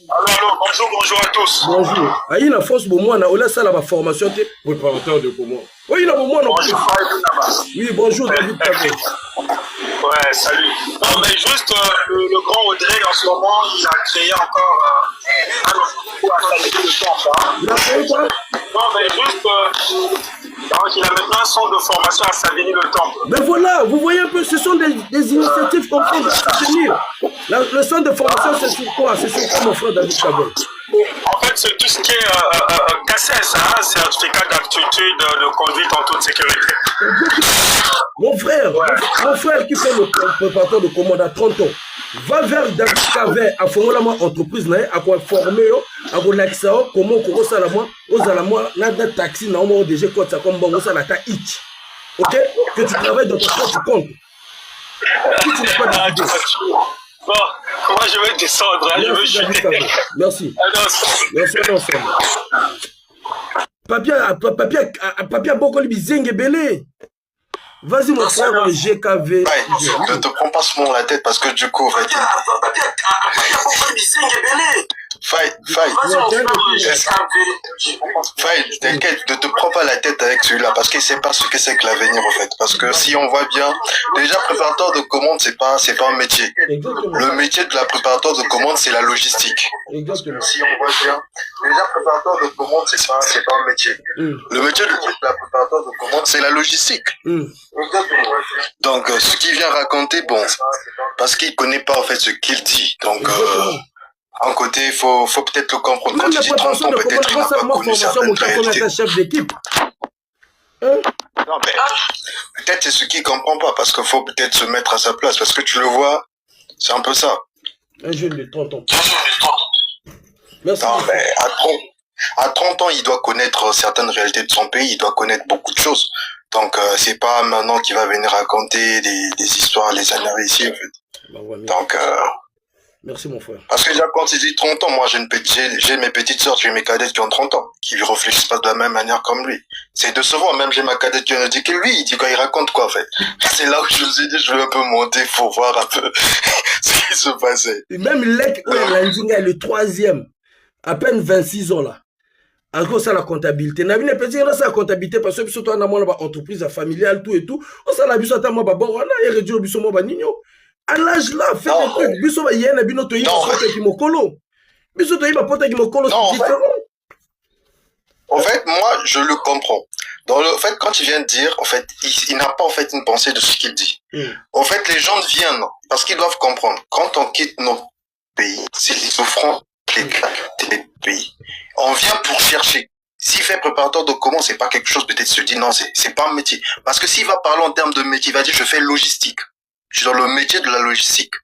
Alors, bonjour à tous. Bonjour. Il y a une force pour moi, on a ça la formation de préparateur de commande. Oui, il y a pour moi. Bonjour. Oui, bonjour David Tabé. Ouais, salut. Non, mais juste le grand Audrey, en ce moment, il a créé encore le temps. Il a créé quoi? Non, mais juste, donc, il a maintenant un centre de formation à Savigny le Temple. Mais voilà, vous voyez un peu, ce sont des initiatives qu'on peut soutenir. Le centre de formation, c'est sur quoi? C'est sur quoi, mon frère David Tabé? En fait, c'est tout ce qui est CACES, hein, certificat d'aptitude de conduite en toute sécurité. Mon frère qui fait le préparateur de commande à 30 ans, va vers David Tabé à former la entreprise, à quoi former, à quoi l'accès, comment on ça la moi, aux alamoi, là, dans taxi, là, on a déjà quoi, ça comme bon, ça la ta itch. Ok? Que tu travailles dans ton propre compte. Si tu n'as pas d'idée. Bon, moi je vais descendre, hein, je vais chuter. Merci. Merci ensemble. Papier beaucoup les bizengue belé. Vas-y mon frère GKV. Ne te prends pas ce mot dans la tête parce que du coup, Faye, t'inquiète, ne te prends pas la tête avec celui-là parce qu'il ne sait pas ce que c'est que l'avenir en fait. Parce que si on voit bien, déjà préparateur de commande, c'est pas un métier. Exactement. Le métier de la préparateur de commande, c'est la logistique. Exactement. Si on voit bien, déjà préparateur de commande, c'est pas un métier. Le métier de la préparateur de commande, c'est la logistique. Exactement. Donc, ce qu'il vient raconter, bon, parce qu'il connaît pas en fait ce qu'il dit. Donc, en côté, il faut peut-être le comprendre. Quand il dit 30 ans, peut-être il n'a pas connu certaines réalités. Chef d'équipe. Non, mais peut-être c'est ce qu'il comprend pas, parce qu'il faut peut-être se mettre à sa place, parce que tu le vois, c'est un peu ça. Un jeune de 30 ans. Merci. Non, mais à 30 ans, il doit connaître certaines réalités de son pays, il doit connaître beaucoup de choses. Donc, c'est pas maintenant qu'il va venir raconter des histoires, les années ici, en fait. Bah ouais, donc, merci, mon frère. Parce que déjà, quand il dit 30 ans, moi, j'ai mes petites sœurs, j'ai mes cadettes qui ont 30 ans, qui ne réfléchissent pas de la même manière comme lui. C'est décevant. Même j'ai ma cadette qui me dit que lui, il dit quoi, il raconte quoi, en fait. C'est là où je me suis dit, je vais un peu monter pour voir un peu ce qui se passait. Et même Lek, le 3e, à peine 26 ans, là. En gros, ça la comptabilité. N'a pas petit, ça la comptabilité parce que surtout on a mon entreprise familiale tout et tout. On ça la biso à moi bon on a réduit biso moi nino. À l'âge là, fait des trucs. Biso va yena bino to yi pote ki mokolo. Biso to yi ba pote ki mokolo c'est différent. En fait, moi, je le comprends. Dans le fait, quand il vient de dire, en fait, il n'a pas en fait une pensée de ce qu'il dit. En fait, les gens viennent parce qu'ils doivent comprendre. Quand on quitte nos pays, c'est les souffrances, les pays. On vient pour chercher. S'il fait préparateur de commande, c'est pas quelque chose, peut-être se dit, non, c'est pas un métier. Parce que s'il va parler en termes de métier, il va dire, je fais logistique. Je suis dans le métier de la logistique.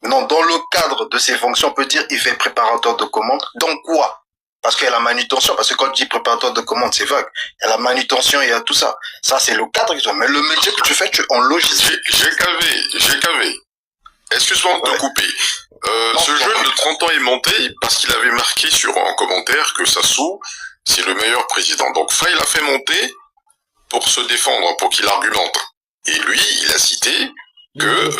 Maintenant, dans le cadre de ses fonctions, on peut dire, il fait préparateur de commande. Donc quoi? Parce qu'il y a la manutention. Parce que quand tu dis préparateur de commande, c'est vague. Il y a la manutention, il y a tout ça. Ça, c'est le cadre. Mais le métier que tu fais, tu es en logistique. GKV. Excuse-moi de te couper. Ce jeune de 30 ans est monté parce qu'il avait marqué en commentaire que Sassou, c'est le meilleur président. Donc Faye l'a fait monter pour se défendre, pour qu'il argumente. Et lui, il a cité que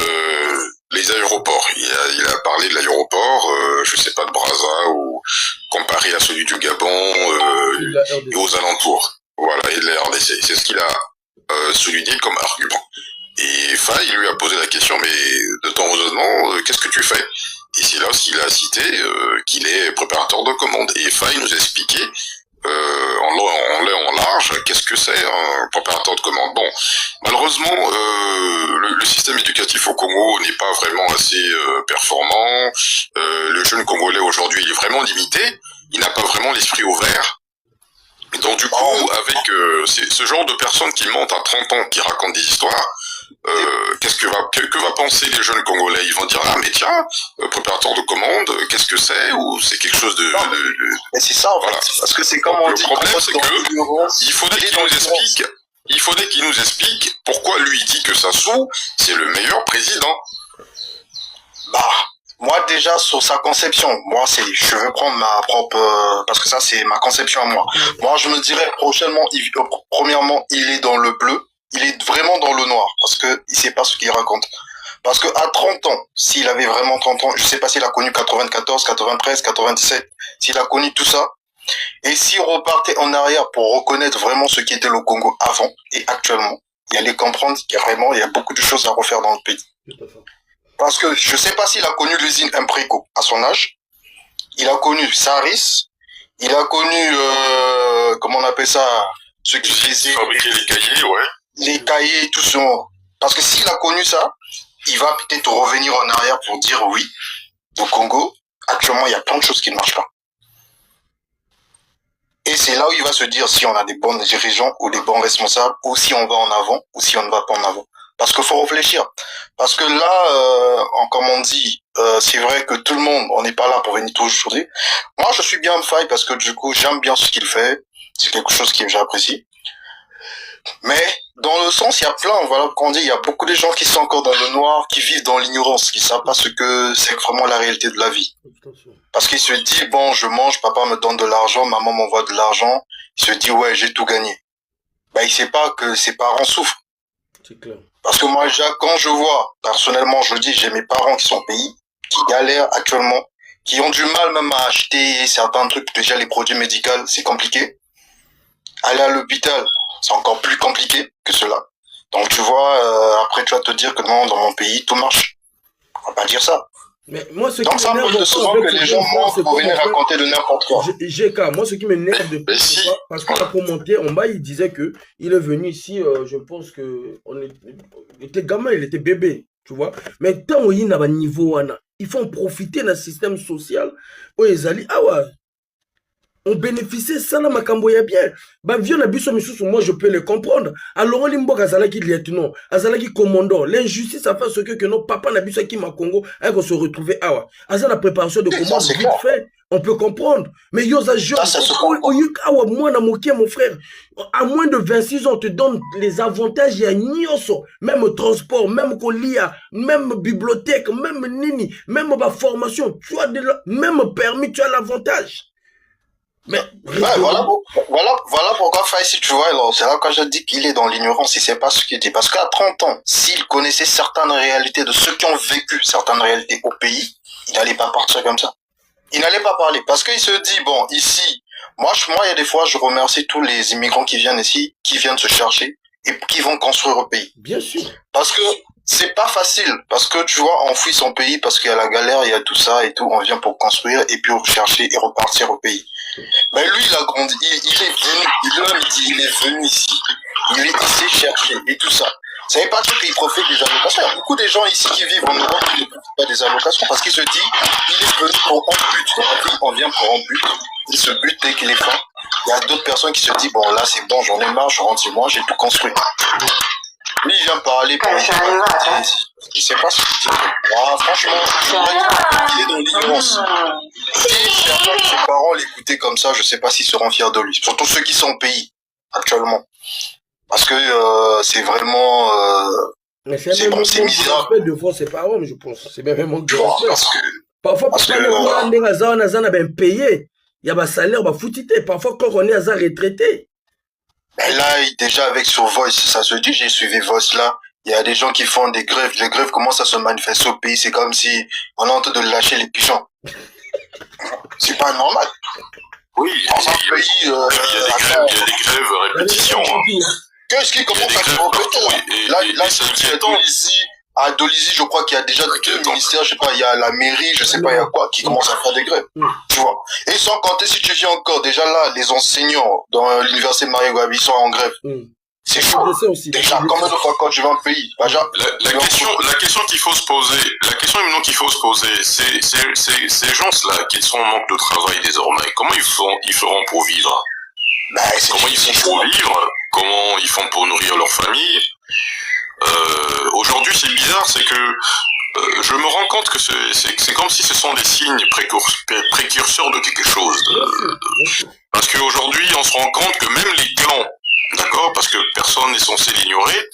les aéroports, il a parlé de l'aéroport, je sais pas, de Brazza, ou comparé à celui du Gabon et aux alentours. Voilà, et de la RDC. C'est ce qu'il a souligné comme argument. Et Faye lui a posé la question, mais de ton raisonnement, qu'est-ce que tu fais? Et c'est là qu'il a cité qu'il est préparateur de commande. Et Faye nous a expliqué en long, en large, qu'est-ce que c'est un préparateur de commande? Bon, malheureusement, le système éducatif au Congo n'est pas vraiment assez performant. Le jeune Congolais aujourd'hui, il est vraiment limité. Il n'a pas vraiment l'esprit ouvert. Et donc du coup, avec ce genre de personnes qui mentent à 30 ans, qui racontent des histoires, que va penser les jeunes Congolais? Ils vont dire, ah mais tiens, préparateur de commande, qu'est-ce que c'est? Ou c'est quelque chose de... Mais c'est ça en fait, parce que c'est comme on dit... Le problème c'est que il faudrait qu'il nous explique pourquoi lui dit que Sassou, c'est le meilleur président. Bah, moi déjà sur sa conception, moi je veux prendre ma propre... parce que ça c'est ma conception à moi. Moi je me dirais premièrement, il est dans le bleu. Il est vraiment dans le noir, parce que il sait pas ce qu'il raconte. Parce que à 30 ans, s'il avait vraiment 30 ans, je sais pas s'il a connu 94, 93, 97, s'il a connu tout ça, et s'il repartait en arrière pour reconnaître vraiment ce qui était le Congo avant et actuellement, il allait comprendre qu'il y a beaucoup de choses à refaire dans le pays. Parce que je sais pas s'il a connu l'usine Impreco à son âge, il a connu Saris, il a connu, comment on appelle ça, ceux qui faisaient... Fabriquer les cahiers, ouais. Les cahiers et tout ça. Parce que s'il a connu ça, il va peut-être revenir en arrière pour dire oui, au Congo, actuellement, il y a plein de choses qui ne marchent pas. Et c'est là où il va se dire si on a des bons dirigeants ou des bons responsables, ou si on va en avant, ou si on ne va pas en avant. Parce qu'il faut réfléchir. Parce que là, comme on dit, c'est vrai que tout le monde, on n'est pas là pour venir toujours dire. Moi, je suis bien Faye parce que du coup, j'aime bien ce qu'il fait. C'est quelque chose que j'apprécie. Mais dans le sens, il y a plein, voilà qu'on dit, il y a beaucoup de gens qui sont encore dans le noir, qui vivent dans l'ignorance, qui savent pas ce que c'est vraiment la réalité de la vie. Parce qu'il se dit, bon, je mange, papa me donne de l'argent, maman m'envoie de l'argent, il se dit, ouais, j'ai tout gagné. Ben, il sait pas que ses parents souffrent. C'est clair. Parce que moi, quand je vois, personnellement, je dis, j'ai mes parents qui sont au pays, qui galèrent actuellement, qui ont du mal même à acheter certains trucs, déjà les produits médicaux, c'est compliqué. Aller à l'hôpital, c'est encore plus compliqué que cela. Donc tu vois, après tu vas te dire que non, dans mon pays, tout marche. On va pas dire ça. Mais moi, ce donc qui ça me de souvent que les gens mentent pour venir raconter de n'importe quoi. GK, moi ce qui m'énerve de plus, c'est pas parce que pour monter en bas, il disait que il est venu ici, je pense que il était gamin, il était bébé, tu vois. Mais tant qu'il y a un niveau, il faut en profiter d'un système social où ils allaient, ah ouais. On bénéficie ça là makambo ya bien. Ba vieux na biso misusu, moi je peux les comprendre. Alors limbo kazalaki lieutenant, azalaki commandant. L'injustice a fait ce que nos papa na biso qui ma Congo a se retrouver awa. Asa la préparation de commande vite fait, on peut comprendre. Mais yo za jeune, moi na moké mon frère, à moins de 26 ans on te donne les avantages ya nyoso, même transport, même colia, même bibliothèque, même nini, même ba formation, tu as même permis, tu as l'avantage. Mais voilà pourquoi Faye, si tu vois, c'est là quand je dis qu'il est dans l'ignorance, il sait pas ce qu'il dit. Parce qu'à 30 ans, s'il connaissait certaines réalités de ceux qui ont vécu certaines réalités au pays, il n'allait pas partir comme ça. Il n'allait pas parler. Parce qu'il se dit, bon, ici, moi, il y a des fois, je remercie tous les immigrants qui viennent ici, qui viennent se chercher et qui vont construire le pays. Bien sûr. Parce que c'est pas facile. Parce que tu vois, on fuit son pays parce qu'il y a la galère, il y a tout ça et tout. On vient pour construire et puis rechercher et repartir au pays. Mais lui, il a grandi, il est venu ici. Il s'est cherché et tout ça. Ça veut pas dire qu'il profite des allocations. Il y a beaucoup de gens ici qui vivent en Europe qui ne profitent pas des allocations parce qu'il se dit, il est venu pour un but. On vient pour un but. Il se bute dès qu'il est fin. Il y a d'autres personnes qui se disent, bon, là, c'est bon, j'en ai marre, je rentre chez moi, j'ai tout construit. Lui, il vient parler pour il sait pas ce qu'il dit. Ah, franchement, il est dans l'ignorance. Si ses parents l'écoutaient comme ça, je sais pas s'ils seront fiers de lui. Surtout ceux qui sont au pays, actuellement. Parce que c'est vraiment... c'est bon, c'est misérable. Devant ses parents, mais je pense. C'est bien vraiment de respect. Parfois, parce que on a payé. Il y a un salaire, parfois, quand on est à retraité. Et là, déjà avec sur Voice, ça se dit, j'ai suivi Voice là. Il y a des gens qui font des grèves. Les grèves commencent à se manifester au pays. C'est comme si on est en train de lâcher les pigeons. C'est pas normal. Oui, il y a des grèves répétitions. Qu'est-ce qui commence à se répéter là, tu es ici, À Dolisie, je crois qu'il y a déjà 2 ministères, je sais pas, il y a la mairie, je sais pas, il y a quoi, qui commence à faire des grèves. Tu vois. Et sans compter, si tu viens encore, déjà là, les enseignants dans l'université Mario Gabi sont en grève. C'est chaud. Déjà, combien de fois quand tu vas en pays? La question qu'il faut se poser, ces gens-là qui sont en manque de travail désormais, comment ils feront pour vivre? Comment ils font pour vivre? Comment ils font pour nourrir leur famille? Aujourd'hui, c'est bizarre, c'est que je me rends compte que c'est comme si ce sont des signes précurseurs de quelque chose. Parce qu'aujourd'hui, on se rend compte que même les clans, d'accord, parce que personne n'est censé l'ignorer,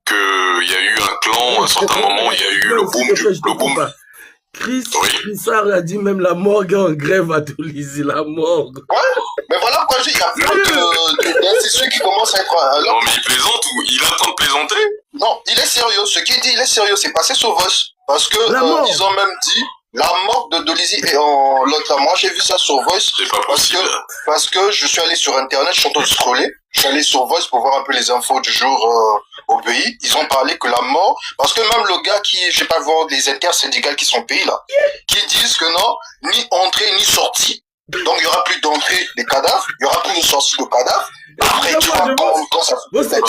qu'il y a eu un clan, à un certain moment, il y a eu le boom. Chris Sarr a dit même la morgue est en grève à Dolisie, la morgue. Ouais, mais voilà pourquoi je dis, il y a plein d'institutions qui commencent à être... Non, mais il plaisante ou il attend de plaisanter? Non, il est sérieux. Ce qu'il dit, il est sérieux. C'est passé sur Voice. Parce que ils ont même dit la mort de Dolisie est en l'autre. Moi, j'ai vu ça sur Voice. C'est pas possible. Parce que je suis allé sur Internet, je suis en train de scroller. Je suis allé sur Voice pour voir un peu les infos du jour au pays. Ils ont parlé que la mort, parce que même le gars qui, je sais pas, voir les intersyndicales qui sont au pays là, qui disent que non, ni entrée ni sortie. Donc il y aura plus d'entrée des cadavres, il y aura plus de sortie de cadavres. Après, tu vois, quand ça se fait, et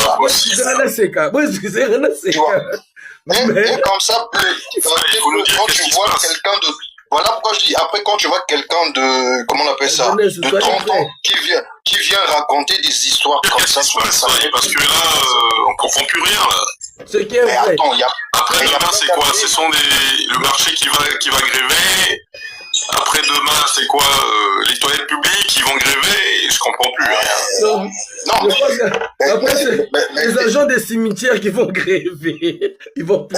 comme ça, quand tu vois quelqu'un de... Voilà pourquoi je dis, après quand tu vois quelqu'un de, comment on appelle ça, de 30 ans, qui vient raconter des histoires comme ça, parce que là, on comprend plus rien, là. Ce qui est vrai. Attends, après demain, c'est quoi? Ce sont le marché qui va gréver. Après demain, c'est quoi? Les toilettes publiques qui vont gréver. Je comprends plus rien. Non, après, c'est les agents des cimetières qui vont gréver. Ils vont plus.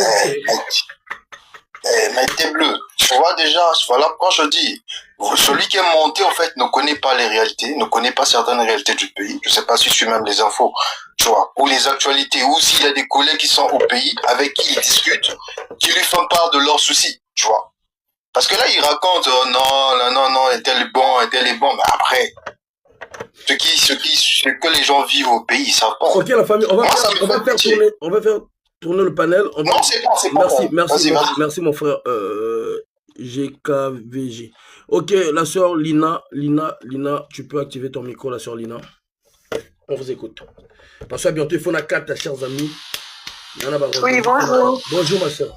Mais t'es bleu. Tu vois déjà, voilà pourquoi je dis, celui qui est monté, en fait, ne connaît pas les réalités, ne connaît pas certaines réalités du pays. Je sais pas si tu suis même les infos, tu vois, ou les actualités, ou s'il y a des collègues qui sont au pays, avec qui il discute, qui lui font part de leurs soucis, tu vois. Parce que là, il raconte, non, tel est bon, mais après, ce que les gens vivent au pays, ils savent pas. Ok, la famille, on va faire tourner le panel. Non, c'est pas. Merci mon frère GKVG. Ok, la soeur Lina, tu peux activer ton micro, la soeur Lina. On vous écoute. Parce que bientôt, il faut la carte, chers amis. Oui, bonjour. Bonjour, ma soeur.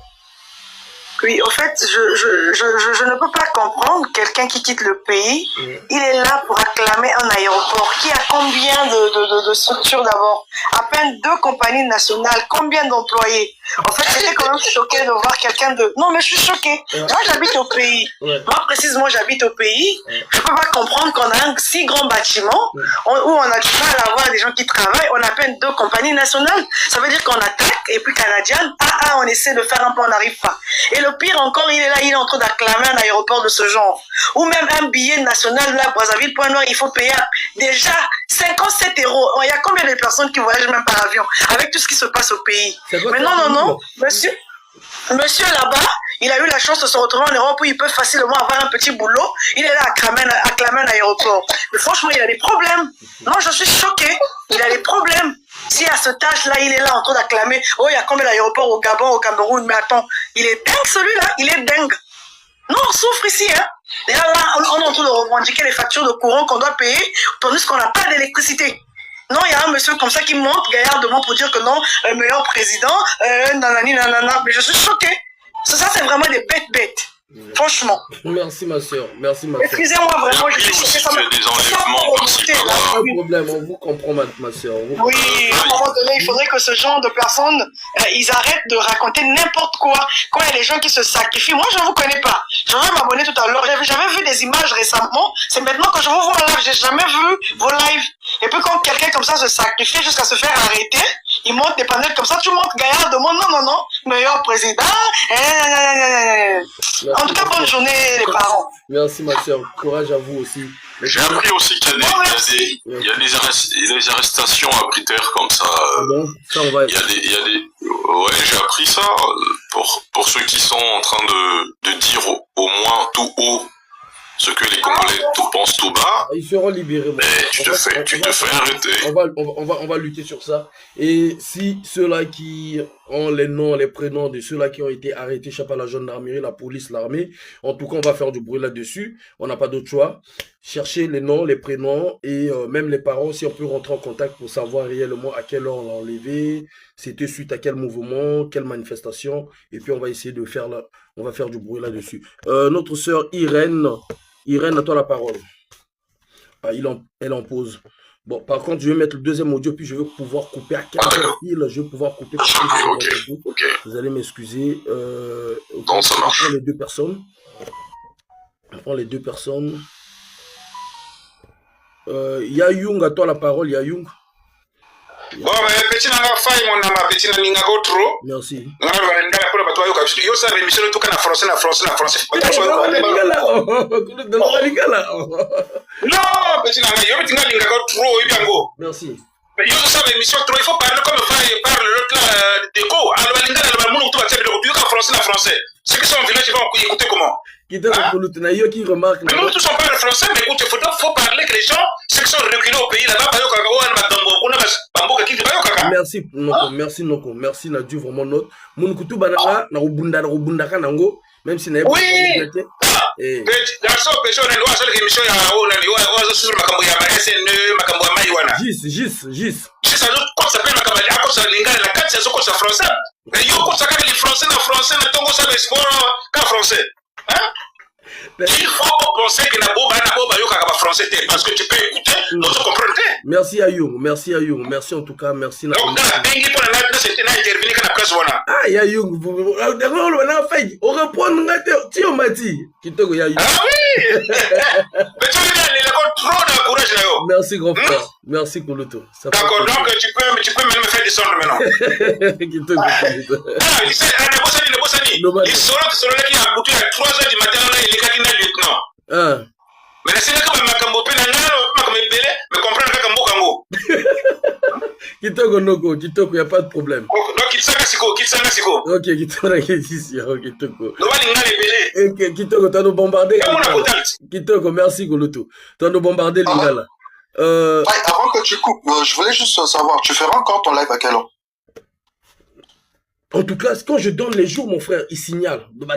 Oui, au fait, je ne peux pas comprendre quelqu'un qui quitte le pays. Il est là pour acclamer un aéroport. Qui a combien de structures d'abord? À peine 2 compagnies nationales. Combien d'employés? En fait, j'étais quand même choquée de voir quelqu'un de... Non, mais je suis choquée. Moi, j'habite au pays. Moi, précisément, j'habite au pays. Je ne peux pas comprendre qu'on a un si grand bâtiment où on a du mal à avoir des gens qui travaillent. On a à peine 2 compagnies nationales. Ça veut dire qu'on attaque et puis canadienne, on essaie de faire un peu, on n'arrive pas. Et le pire encore, il est là, il est en train d'acclamer un aéroport de ce genre. Ou même un billet national, là, Brazzaville, Point Noir, il faut payer déjà 57 €. Il y a combien de personnes qui voyagent même par avion avec tout ce qui se passe au pays? Mais non, monsieur là-bas, il a eu la chance de se retrouver en Europe où il peut facilement avoir un petit boulot. Il est là à acclamer un aéroport. Mais franchement, il a des problèmes. Non, je suis choquée. Il a des problèmes. Si à ce tâche-là, il est là en train d'acclamer, il y a combien d'aéroports au Gabon, au Cameroun, mais attends, il est dingue celui-là, il est dingue. Non, on souffre ici, hein. Et là, on est en train de revendiquer les factures de courant qu'on doit payer, tandis qu'on n'a pas d'électricité. Non, il y a un monsieur comme ça qui monte gaillardement pour dire que non, meilleur président, nanani, nanana, mais je suis choquée. Ça, c'est vraiment des bêtes. Franchement. Merci ma soeur. Excusez-moi vraiment, je suis choquée. Ça des enlèvements pas de problème, on vous comprend ma soeur. Oui, à un moment donné, il faudrait que ce genre de personnes, ils arrêtent de raconter n'importe quoi. Quand il y a des gens qui se sacrifient, moi je ne vous connais pas. Je vais m'abonner tout à l'heure. J'avais vu des images récemment. C'est maintenant que je vous vois live. J'ai jamais vu vos lives. Et puis quand quelqu'un comme ça se sacrifie jusqu'à se faire arrêter, il monte des panels comme ça, tu montes gaillard, demande non, meilleur président. En tout cas, bonne journée les parents. Merci ma soeur, courage à vous aussi. J'ai appris aussi qu'il y a des arrestations arbitraires comme ça. Ça on va... Ouais, j'ai appris ça pour ceux qui sont en train de dire au moins tout haut ce que les Congolais pensent tout bas. Ils seront libérés. Mais tu te fais arrêter. On va lutter sur ça. Et si ceux-là qui ont les noms, les prénoms de ceux-là qui ont été arrêtés, je sais pas, la gendarmerie, la police, l'armée. En tout cas, on va faire du bruit là-dessus. On n'a pas d'autre choix. Chercher les noms, les prénoms et même les parents, si on peut rentrer en contact pour savoir réellement à quelle heure on l'a enlevé, c'était suite à quel mouvement, quelle manifestation. Et puis, on va essayer de faire là, on va faire du bruit là-dessus. Notre sœur Irène, à toi la parole. Ah, elle en pose. Bon, par contre, je vais mettre le deuxième audio, puis je vais pouvoir couper à 15 fil. Je vais pouvoir couper. Ok. Vous allez m'excuser. Non, ça marche. On prend les deux personnes. Yayoung, à toi la parole, Yayoung. Bon, mais petit nanga faille mon nama, petit nanga go trop. Merci. Nanga pour la bataille au yo ça émission tout kana français. Non, petit nanga yo petit nanga go trop ibango. Merci. Yo ça émission trop, il faut parler comme parle l'autre là déco. Alors balinga la monde tout va faire le français. Ceux qui sont en village ils vont écouter comment? Qui te remarque. Mais nous tous on parle français, mais écoute, il faut parler que les gens, ceux qui sont reculés au pays là-bas, merci Noko, merci Nadu vraiment note. Munkutu banana na rubunda kanango, même si na garçon pécho na loi seule émission ya na loi sur makambo ya SNE makambo ya maiwana. Gis. Ça quoi s'appelle makambo ya ko ça lingala la 4 saison ko ça français. Mais yo ko ça ka les français na tongo ça le sport ka français. Hein? Il faut penser que la boba yoka français parce que tu peux écouter, nous comprendre. Merci Ayoung, merci en tout cas, merci. Donc ah Yayoung, on reprend Tio Mati, qui te Yayoung. Ah oui. Merci grand frère, merci Koulouto. D'accord, donc tu peux même me faire descendre maintenant. Qui te il sera qui a bouté à 3h du matin là il est capitaine lieutenant. Mais c'est là que makambo pe na ngalo mais comprendre que kambo Kitoko, y a pas de problème. Donc Kitsanga siko. OK, Kitoko ici, OK, Kitoko. No bali ngale belé. Kitoko, tu as nous bombardé. Kitoko, merci Koulouto. Tu as nous bombardé Lingala. Avant que tu coupes, je voulais juste savoir, tu feras encore ton live à quelle heure? En tout cas, quand je donne les jours, mon frère, il signale. Il n'y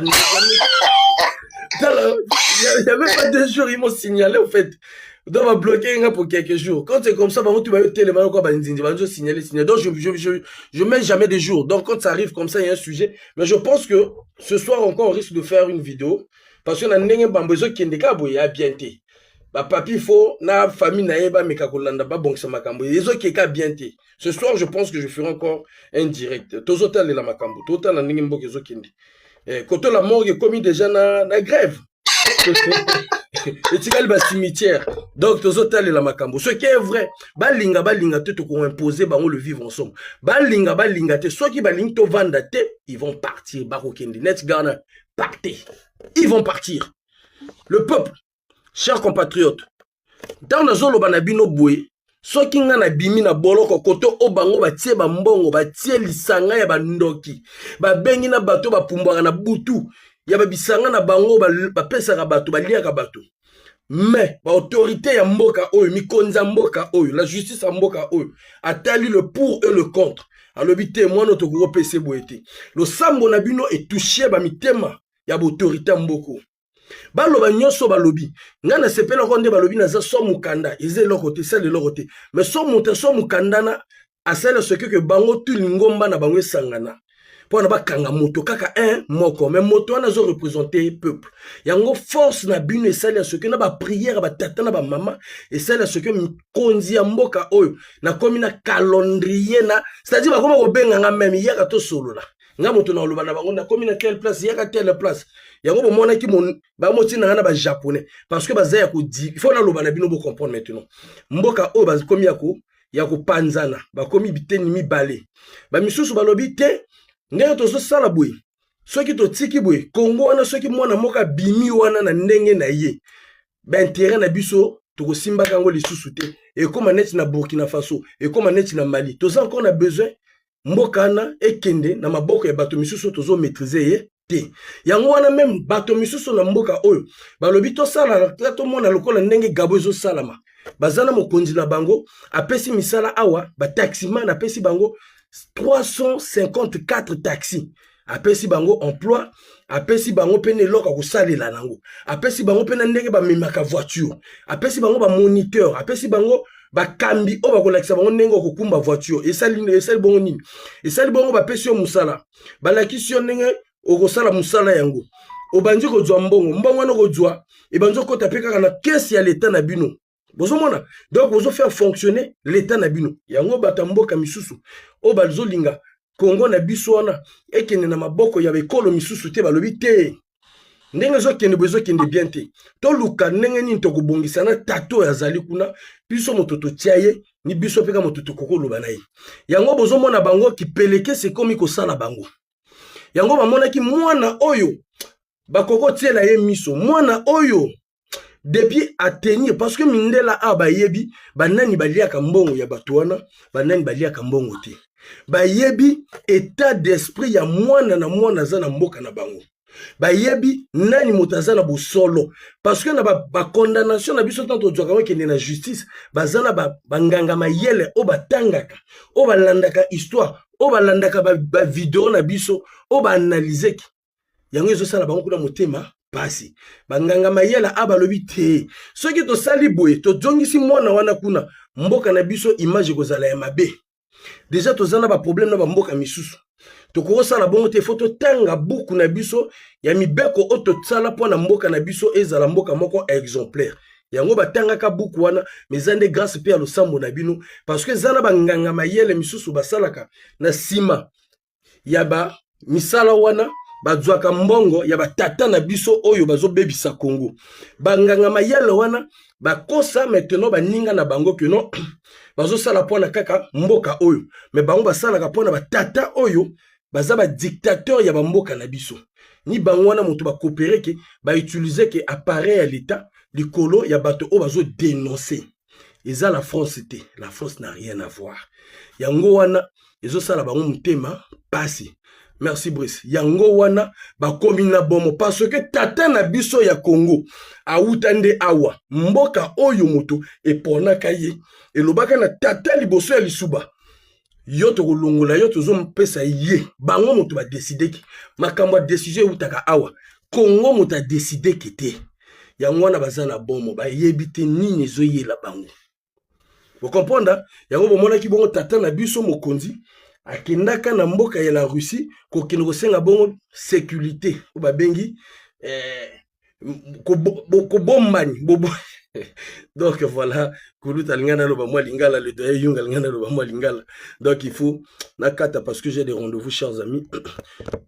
a même pas 2 jours, ils m'ont signalé, en fait. On va bloquer pour quelques jours. Quand c'est comme ça, tu vas tellement signaler. Donc, je mets jamais des jours. Donc, quand ça arrive comme ça, il y a un sujet. Mais je pense que ce soir encore, on risque de faire une vidéo. Parce qu'on a un besoin qui est a bien été. Papi, faut, na famille, na eba, mais kakolanda, ba bon, ça makambo. Les autres qui est bien été. Ce soir, je pense que je ferai encore un direct. Tous autres, la makambo. Tous autres, la n'imbo qui est quand la mort est commis déjà na grève. Et tu as le cimetière. Donc, tous autres, la makambo. Ce qui est vrai, balinga, te qu'on imposer, on le vivre ensemble. Balinga, te, soit qui baling to vanda te, ils vont partir. Barokendi, net garna, partez. Ils vont partir. Le peuple. Chers compatriotes, dans la zone banabino boué, ceux qui n'ont pas bimi na boloko koto obango batie bambongo batie lisanga ya bandoki, ba bengi na bato ba pumbwa na butu, ya ba bisanga na bango ba pesa ka bato ba lia ka bato. Mais ba autorité ya mboka oyo, mikonza mboka oyo, la justice ya mboka oyo, atali le pour et le contre. Alobi témoin notre groupe PC boété. Le sambo na bino est touché ba mitema ya ba autorité mboko. Baloba nyoso balobi ngana sepela konde balobi na za so mukanda ize lokote sele lokote mais so monte so mukanda na asala ce que bango tu lingomba na bango sangana pona bakanga moto kaka un moko mais moto na zo représenter peuple yango force na bino esala ce que na ba prière ba tata na ba mama esala ce que mikonzi ya mboka oyo na komi na calendrier na c'est-à-dire ba koma ko benga nga même yaka to solo la nga moto na loba na bango na komi na quelle place yaka telle place yango bo mona ki mon ba moti na na ba japonais parce que bazaya ko di il faut na loba na bino bo comprendre maintenant mboka o ba komi yako panzana ba komi biteni mibale ba misusu balobi te ndenge to so sala boy soki to tiki boy Congo wana soki mwana moka bimi wana na ndenge na ye ba intérêt na biso to ko simba kango lisusu te et comme net na Burkina Faso et comme net na Mali to ça encore na besoin mboka na ekende na maboko ya bato misusu tozo maîtriser ye te yango wana même bato misusu na mboka oyo balobi to sala to mona lokola ndenge gabo ezo salama bazana mokonzi na bango apesi misala awa ba taximan apesi bango 354 taxis. Apesi bango emploi, apesi bango pene loka kosalela nango, apesi bango pene ndenge ba memaka voiture, apesi bango ba moniteur, apesi bango ba kambi o ba kolakisa bango ndenge kokumba voiture. Esali bongo nini? Esali bongo ba pesi yo musala. Balakisi yo ndenge okosala musala yango. Obandi kozwa mbongo wana kozwa ebanzo kota pe kaka na caisse ya l'état na bino. Bozomona, donc bozo faire fonctionner l'état na bino. Yango batamboka misusu o balzo linga Congo na biso wana ekende na maboko ya bekolo misusu te balobi te. Ndenge zo kende bezo kende bien te. To luka ndenge nini to kobongisa na tato ya zali kuna biso mototo tiaye ni biso peka mototo kokolo banayi. Yango bozomona bango ki peleke se komi ko sala bango. Yango bamona ki mwana oyo bakoko tiela ye miso mwana oyo depuis attenir parce que mindela aba yebi banani baliaka mbongo ya batuana banani baliaka mbongo te. Bayebi état d'esprit ya mwana na mwana za na mboka na bango. Bayebi nani motaza na bosolo parce que na ba condamnation na biso tanto djoka kende na justice bazana banganga mayele o batangaka o balandaka histoire o balandaka ba vidéo na biso o ba analyser yango ezo sala bango kuna motema pasi banganga mayela abalobi te soki to sali boye to jongisi mwana wana kuna mboka na biso image kozala ya mabe. Déjà tozana ba problème na ba mboka misusu. Tokoko sala bongo te photo tanga buku na biso ya mibeko oto tsala po na mboka na biso ezala mboka moko exemplaire. Yango batanga ka buku wana mezande grâce pe ya losambo na bino parce que zana banganga mayele misusu basalaka na sima ya ba misala wana bazwaka mbongo ya batata na biso oyo bazobebisa Congo. Banganga mayele wana bakosa maintenant baninga na bango que non bazo sala pona kaka mboka oyo mais bango basalaka pona batata oyo baza ba dictateur ya bamboka na biso ni bango wana moto ba coopérer ke ba utiliser ke appareil à l'état likolo ya bato o bazo dénoncer. Eza la France té, la France n'a rien à voir. Yango wana ezo sala bango mutema pasi. Merci Brice. Yango wana bakomi na bomo parce que tata na biso ya Congo autande awa mboka oyo moto epona kaye elobaka na tata liboso ya lisuba yo to kolongola yo to zompesa ye bango moto ba décider ki makambo décision utaka awa Congo moto a décider ki te yango wana bazana bomo ba yebite nini ezoyela bango. Vous comprenez? Yango bomona ki bongo tata na biso mokonzi akendaka na mboka ya la Russie ko kino senga bongo sécurité o babengi ko bombani bobo. Donc voilà, kuluta lingana lo ba mwa lingala le doye yunga lingana lo ba mwa lingala. Donc il faut nakata parce que j'ai des rendez-vous chers amis.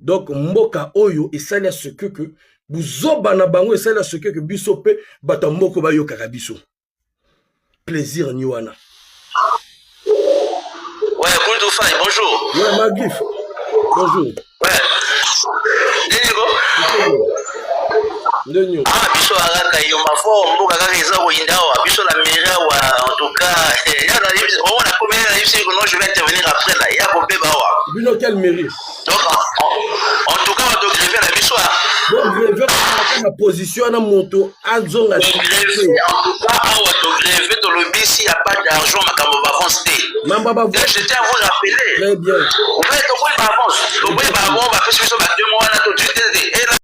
Donc mboka oyo esali ce que buzoba na bango esali ce que biso pe batamboko ba yoka biso. Plaisir niwana. Ouais, Koulou Faye, bonjour. Ouais, Magif. Bonjour. Ouais. Ndenigo. Ah, biso araka yo mafo mboka kaka eza koyindawa biso la mairie wa en tout cas ya na yebisi on a combien na yebisi non je vais intervenir après là ya ko beba wa. Bino quelle mairie? Donc en tout cas on doit gréver la biso. Donc gréver na position na moto azonga. Gréver en tout cas on doit gréver dans le BC, il y a pas d'argent makambo ba avance té. Mamba ba. Je tiens à vous rappeler. Très bien. En fait on va avance. On va avant on va faire biso ba